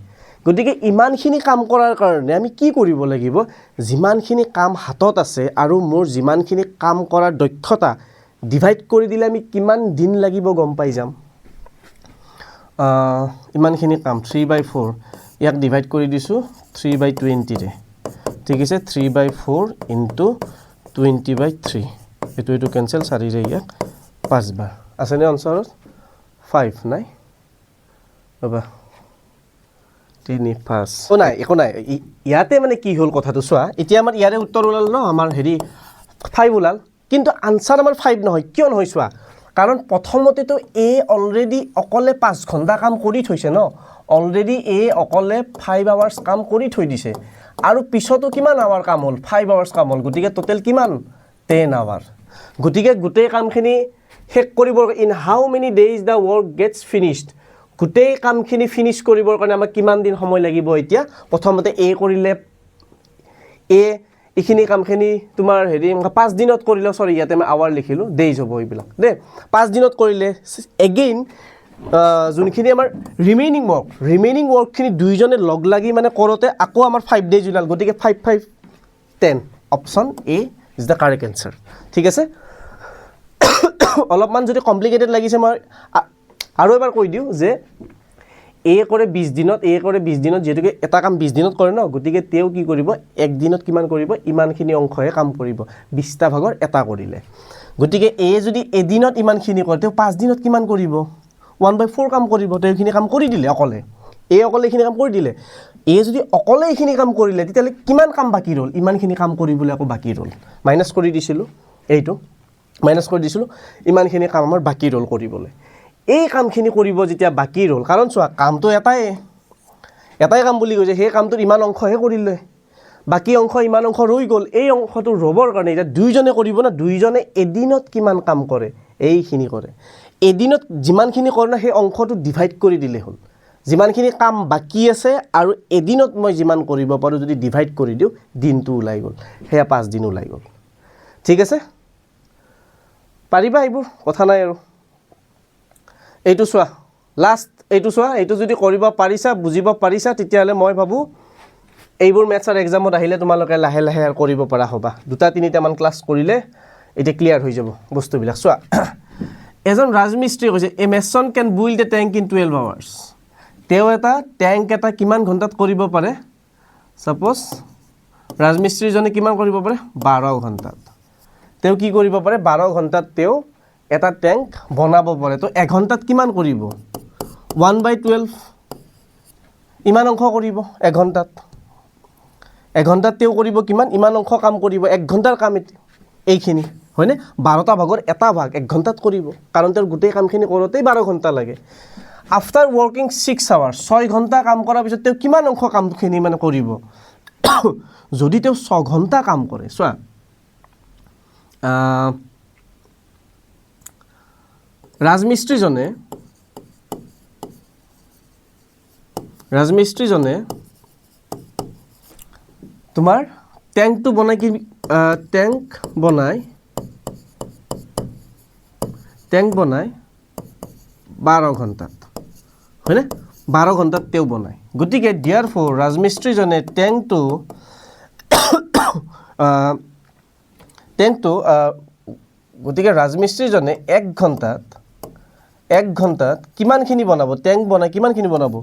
গতিকে ইমানখিনি কাম কৰাৰ কাৰণে আমি কি কৰিব লাগিব যিমানখিনি কাম হাতত আছে আৰু মোৰ যিমানখিনি কাম কৰাৰ দক্ষতা ডিভাইড কৰি দিলে আমি কিমান দিন লাগিব গম পাই যাম ইমানখিনি কাম 3/4 ইয়াক ডিভাইড কৰি দিছোঁ 3/20 ৰে ঠিক আছে 3/4 ইনটু 20/3 এইটো কেনসেল 4 ৰে ইয়াক 5 বাৰ আছে নে আনসাৰত 5 নাই ৰবা 3 5 একো নাই ইয়াতে মানে কি হ'ল কথাটো চোৱা এতিয়া আমাৰ ইয়াৰে উত্তৰ ওলাল ন আমাৰ হেৰি 5 ওলাল কিন্তু আনসাৰ আমাৰ 5 নহয় কিয় নহয় চোৱা কাৰণ প্ৰথমতেতো A অলৰেডি অকলে 5 ঘণ্টা কাম কৰি থৈছে ন অলৰেডি A অকলে 5 আৱাৰ্স কাম কৰি থৈ দিছে আৰু পিছতো কিমান আৱাৰ কাম হ'ল 5 আৱাৰ্স কাম হ'ল গতিকে টোটেল কিমান 10 আৱাৰ গতিকে গোটেই কামখিনি শেষ কৰিবৰ in how many days the work gets finished গোটেই কামখিনি ফিনিশ কৰিবৰ কাৰণে আমাক কিমান দিন সময় লাগিব এতিয়া প্ৰথমতে A কৰিলে A এইখিনি কামখিনি তোমাৰ হেৰি 5 দিনত কৰিলে সৰি ইয়াতে মই আৱাৰ লিখিলোঁ ডেজ হ'ব এইবিলাক দে 5 দিনত কৰিলে এগেইন যোনখিনি আমাৰ ৰিমেইনিং ৱৰ্কখিনি দুইজনে লগ লাগি মানে কৰোঁতে আকৌ আমাৰ 5 ডেজ ওলাল গতিকে 5 5 10 option A is the correct answer ঠিক আছে অলপমান যদি কমপ্লিকেটেড লাগিছে মই আৰু এবাৰ কৈ দিওঁ যে A কৰে 20 দিনত যেহেতুকে এটা কাম 20 দিনত কৰে ন গতিকে তেওঁ কি কৰিব এক দিনত কিমান কৰিব ইমানখিনি অংশহে কাম কৰিব 20টা ভাগৰ এটা কৰিলে গতিকে A যদি এদিনত ইমানখিনি কৰে তেওঁ 5 দিনত কিমান কৰিব 1/4 কাম কৰিব তেওঁ এইখিনি কাম কৰি দিলে অকলে A অকলে এইখিনি কাম কৰি দিলে A যদি অকলে এইখিনি কাম কৰিলে তেতিয়াহ'লে কিমান কাম বাকি ৰ'ল ইমানখিনি কাম কৰিবলৈ আকৌ বাকি ৰ'ল মাইনাস কৰি দিছিলোঁ এইটো মাইনাস কৰি দিছিলোঁ ইমানখিনি কাম আমাৰ বাকি ৰ'ল কৰিবলৈ এই কামখিনি কৰিব যেতিয়া বাকি ৰ'ল কাৰণ চোৱা কামটো এটাই কাম বুলি কৈছে সেই কামটোৰ ইমান অংশহে কৰিলে বাকি অংশ ইমান অংশ ৰৈ গ'ল এই অংশটো ৰবৰ কাৰণে এতিয়া দুইজনে কৰিব না দুইজনে এদিনত কিমান কাম কৰে এইখিনি কৰে এদিনত যিমানখিনি কৰে না সেই অংশটো ডিভাইড কৰি দিলে হ'ল যিমানখিনি কাম বাকি আছে আৰু এদিনত মই যিমান কৰিব পাৰোঁ যদি ডিভাইড কৰি দিওঁ দিনটো ওলাই গ'ল সেয়া 5 দিন ওলাই গ'ল ঠিক আছে পাৰিবা এইবোৰ কথা নাই আৰু এইটো চোৱা লাষ্ট এইটো চোৱা এইটো যদি কৰিব পাৰিছা বুজিব পাৰিছা তেতিয়াহ'লে মই ভাবোঁ এইবোৰ মেথছৰ এক্সামত আহিলে তোমালোকে লাহে লাহে আৰু কৰিব পৰা হ'বা 2-3টা মান ক্লাছ কৰিলে এতিয়া ক্লিয়াৰ হৈ যাব বস্তুবিলাক চোৱা এজন ৰাজমিস্ত্ৰী কৈছে a mason can build a tank in 12 hours তেওঁ এটা টেংক এটা কিমান ঘণ্টাত কৰিব পাৰে সাপোজ ৰাজমিস্ত্ৰীজনে কিমান কৰিব পাৰে 12 ঘণ্টাত তেওঁ কি কৰিব পাৰে 12 ঘণ্টাত তেওঁ এটা টেংক বনাব পাৰে তো 1 ঘণ্টাত কিমান কৰিব 1/12 ইমান অংশ কৰিব 1 ঘণ্টাত 1 ঘণ্টাত তেওঁ কৰিব কিমান ইমান অংশ কাম কৰিব 1 ঘণ্টাৰ কাম এইখিনি হয়নে 12টা ভাগৰ এটা ভাগ 1 ঘণ্টাত কৰিব কাৰণ তেওঁৰ গোটেই কামখিনি কৰোঁতেই 12 ঘণ্টা লাগে আফটাৰ ৱৰ্কিং 6 আৱাৰ্ছ 6 ঘণ্টা কাম কৰাৰ পিছত তেওঁ কিমান অংশ কামখিনি মানে কৰিব যদি তেওঁ 6 ঘণ্টা কাম কৰে চোৱা ৰাজমিস্ত্ৰীজনে তোমাৰ টেংকটো বনাই কি টেংক বনাই 12 ঘণ্টাত হয়নে 12 ঘণ্টাত তেওঁ বনায় গতিকে ডিয়াৰ ফৰ ৰাজমিস্ত্ৰীজনে টেংকটো গতিকে ৰাজমিস্ত্ৰীজনে 1 ঘণ্টাত কিমানখিনি বনাব টেংক বনাই কিমানখিনি বনাব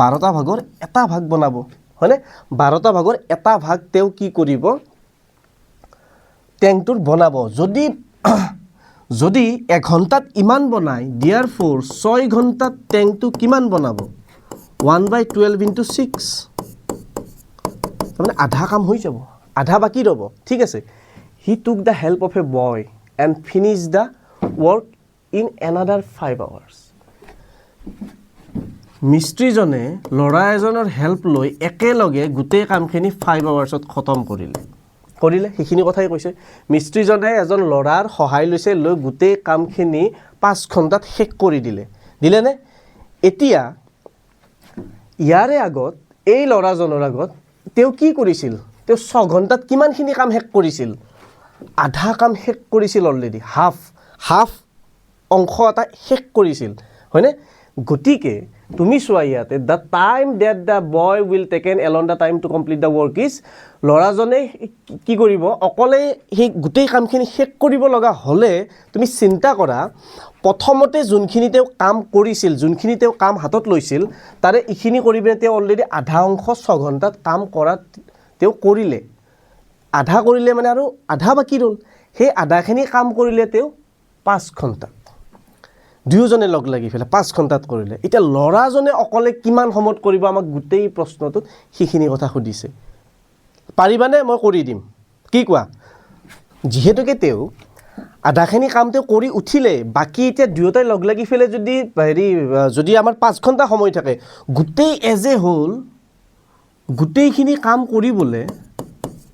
12টা ভাগৰ এটা ভাগ বনাব হয়নে 12টা ভাগৰ এটা ভাগ তেওঁ কি কৰিব টেংকটোৰ বনাব যদি 1 ঘণ্টাত ইমান বনায় ডিয়াৰ ফৰ 6 ঘণ্টাত টেংকটো কিমান বনাব 1/12 * 6 তাৰমানে আধা কাম হৈ যাব আধা বাকি ৰ'ব ঠিক আছে he took the help of a boy and finished the work in another 5 hours মিস্ত্ৰীজনে ল'ৰা এজনৰ হেল্প লৈ একেলগে গোটেই কামখিনি 5 আৱাৰ্ছত খতম কৰিলে সেইখিনি কথাই কৈছে মিস্ত্ৰীজনে এজন ল'ৰাৰ সহায় লৈছে লৈ গোটেই কামখিনি 5 ঘণ্টাত শেষ কৰি দিলেনে এতিয়া ইয়াৰে আগত এই ল'ৰাজনৰ আগত তেওঁ কি কৰিছিল তেওঁ 6 ঘণ্টাত কিমানখিনি কাম শেষ কৰিছিল আধা কাম শেষ কৰিছিল অলৰেডি হাফ অংশ এটা শেষ কৰিছিল হয়নে গতিকে তুমি চোৱা ইয়াতে the time that the boy will taken alone the time to complete the work is ল'ৰাজনে কি কৰিব অকলে সেই গোটেই কামখিনি শেষ কৰিব লগা হ'লে তুমি চিন্তা কৰা প্ৰথমতে যোনখিনি তেওঁ কাম কৰিছিল যোনখিনি তেওঁ কাম হাতত লৈছিল তাৰে ইখিনি কৰিবে তেওঁ অলৰেডি আধা অংশ 6 ঘণ্টাত কাম কৰাত তেওঁ কৰিলে আধা কৰিলে মানে আৰু আধা বাকি ৰ'ল সেই আধাখিনি কাম কৰিলে তেওঁ 5 ঘণ্টাত দুয়োজনে লগ লাগি ফেলে 5 ঘণ্টাত কৰিলে এতিয়া ল'ৰাজনে অকলে কিমান সময়ত কৰিব আমাক গোটেই প্ৰশ্নটোত সেইখিনি কথা সুধিছে পাৰিবানে মই কৰি দিম কি কোৱা যিহেতুকে তেওঁ আধাখিনি কাম তেওঁ কৰি উঠিলে বাকি এতিয়া দুয়োটাই লগ লাগি ফেলে যদি আমাৰ 5 ঘণ্টা সময় থাকে গোটেই এজে হ'ল গোটেইখিনি কাম কৰিবলৈ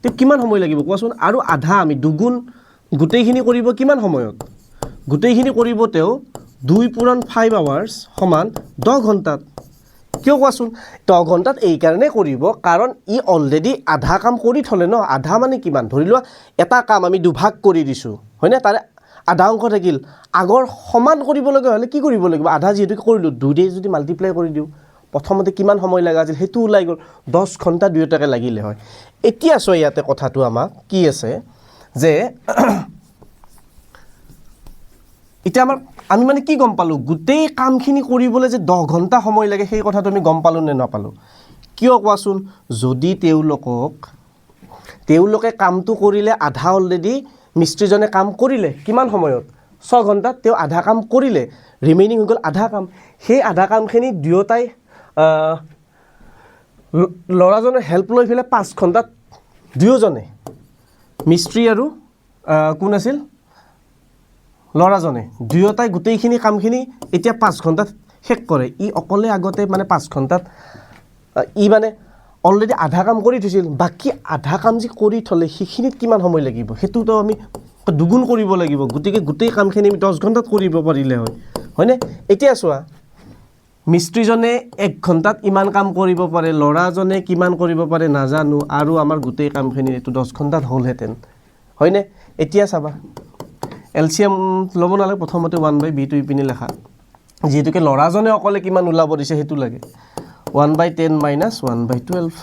তে কিমান সময় লাগিব কোৱাচোন আৰু আধা আমি দুগুণ গোটেইখিনি কৰিব কিমান সময়ত গোটেইখিনি কৰিব তেওঁ 2 পূৰণ 5 আৱাৰ্ছ সমান 10 ঘণ্টাত কিয় কোৱাচোন 10 ঘণ্টাত এই কাৰণে কৰিব কাৰণ ই অলৰেডি আধা কাম কৰি থলে ন আধা মানে কিমান ধৰি লোৱা এটা কাম আমি দুভাগ কৰি দিছোঁ হয়নে তাৰে আধা অংশ থাকিল আগৰ সমান কৰিব লগা হ'লে কি কৰিব লাগিব আধা যিহেতু কৰিলোঁ 2 দিয়ে যদি মাল্টিপ্লাই কৰি দিওঁ প্ৰথমতে কিমান সময় লগা আছিল সেইটো ওলাই গ'ল 10 ঘণ্টা দুয়োটাকে লাগিলে হয় এতিয়া চোৱা ইয়াতে কথাটো আমাক কি আছে যে এতিয়া আমি মানে কি গম পালোঁ গোটেই কামখিনি কৰিবলৈ যে 10 ঘণ্টা সময় লাগে সেই কথাটো আমি গম পালোঁ নে নাপালোঁ কিয় কোৱাচোন যদি তেওঁলোকে কামটো কৰিলে আধা অলৰেডি মিস্ত্ৰীজনে কাম কৰিলে কিমান সময়ত 6 ঘণ্টাত তেওঁ আধা কাম কৰিলে ৰিমেইনিং হৈ গ'ল আধা কাম সেই আধা কামখিনি দুয়োটাই ল'ৰাজনৰ হেল্প লৈ ফেলে 5 ঘণ্টাত দুয়োজনে মিস্ত্ৰী আৰু কোন আছিল ল'ৰাজনে দুয়োটাই গোটেইখিনি কামখিনি এতিয়া 5 ঘণ্টাত শেষ কৰে ই অকলে আগতে মানে 5 ঘণ্টাত ই মানে অলৰেডি আধা কাম কৰি থৈছিল বাকি আধা কাম যে কৰি থলে সেইখিনিত কিমান সময় লাগিব সেইটোতো আমি দুগুণ কৰিব লাগিব গতিকে গোটেই কামখিনি আমি 10 ঘণ্টাত কৰিব পাৰিলে হয়নে এতিয়া চোৱা মিস্ত্ৰীজনে 1 ঘণ্টাত ইমান কাম কৰিব পাৰে ল'ৰাজনে কিমান কৰিব পাৰে নাজানো আৰু আমাৰ গোটেই কামখিনি এইটো 10 ঘণ্টাত হ'লহেঁতেন হয়নে এতিয়া চাবা এলচিএম ল'ব নালাগে প্ৰথমতে 1/b টো ইপিনে লেখা যেহেতুকে ল'ৰাজনে অকলে কিমান ওলাব দিছে সেইটো লাগে 1/10 - 1/12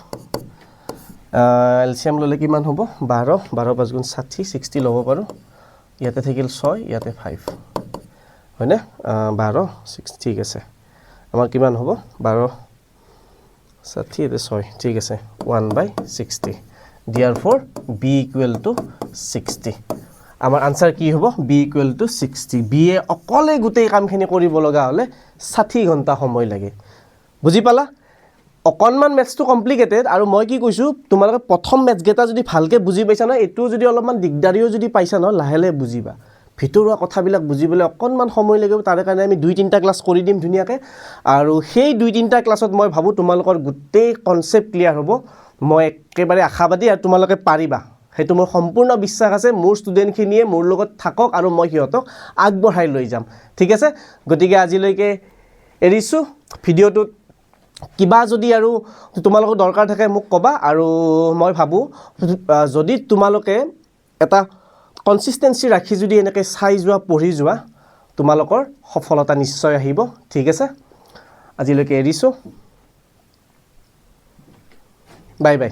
এলচিএম ল'লে কিমান হ'ব 12 12 5 × 60 60 ল'ব পাৰোঁ ইয়াতে থাকিল 6 ইয়াতে 5 হয়নে 12 6 ঠিক আছে আমাৰ কিমান হ'ব 12 60 ইয়াতে 6 ঠিক আছে 1/60 therefore b = 60 আমাৰ আনসাৰ কি হ'ব b = 60 b এ অকলে গোটেই কামখিনি কৰিব লগা হ'লে 60 ঘণ্টা সময় লাগে বুজি পালা অকনমান ম্যাথছটো কমপ্লিকেটেড আৰু মই কি কৈছো তোমালোকে প্ৰথম ম্যাথছ গেটা যদি ভালকে বুজি পাইছা না এটো যদি অলপমান দিগদাৰিও যদি পাইছা ন লাহেলে বুজিবা ভিতৰুৱা কথাবিলাক বুজিবলৈ অকনমান সময় লাগিব তাৰ কাৰণে আমি 2-3টা ক্লাছ কৰি দিম ধুনিয়াকে আৰু সেই 2-3টা ক্লাছত মই ভাবো তোমালোকৰ গোটেই কনসেপ্ট ক্লিয়াৰ হ'ব মই একেবাৰে আশাবাদী আৰু তোমালোকে পাৰিবা হেতু মোৰ সম্পূৰ্ণ বিশ্বাস আছে মোৰ ষ্টুডেন্টখিনিয়ে মোৰ লগত থাকক আৰু মই সিহঁতক আগবঢ়াই লৈ যাম ঠিক আছে গতিকে আজিলৈকে এৰিছো ভিডিওটো কিবা যদি আৰু তোমালোকৰ দৰকাৰ থাকে মোক কবা আৰু মই ভাবো যদি তোমালোকে এটা কনসিস্টেন্সি ৰাখি যদি এনেকৈ চাই যোৱা পঢ়ি যোৱা তোমালোকৰ সফলতা নিশ্চয় আহিব ঠিক আছে আজিলৈকে এৰিছো বাই বাই।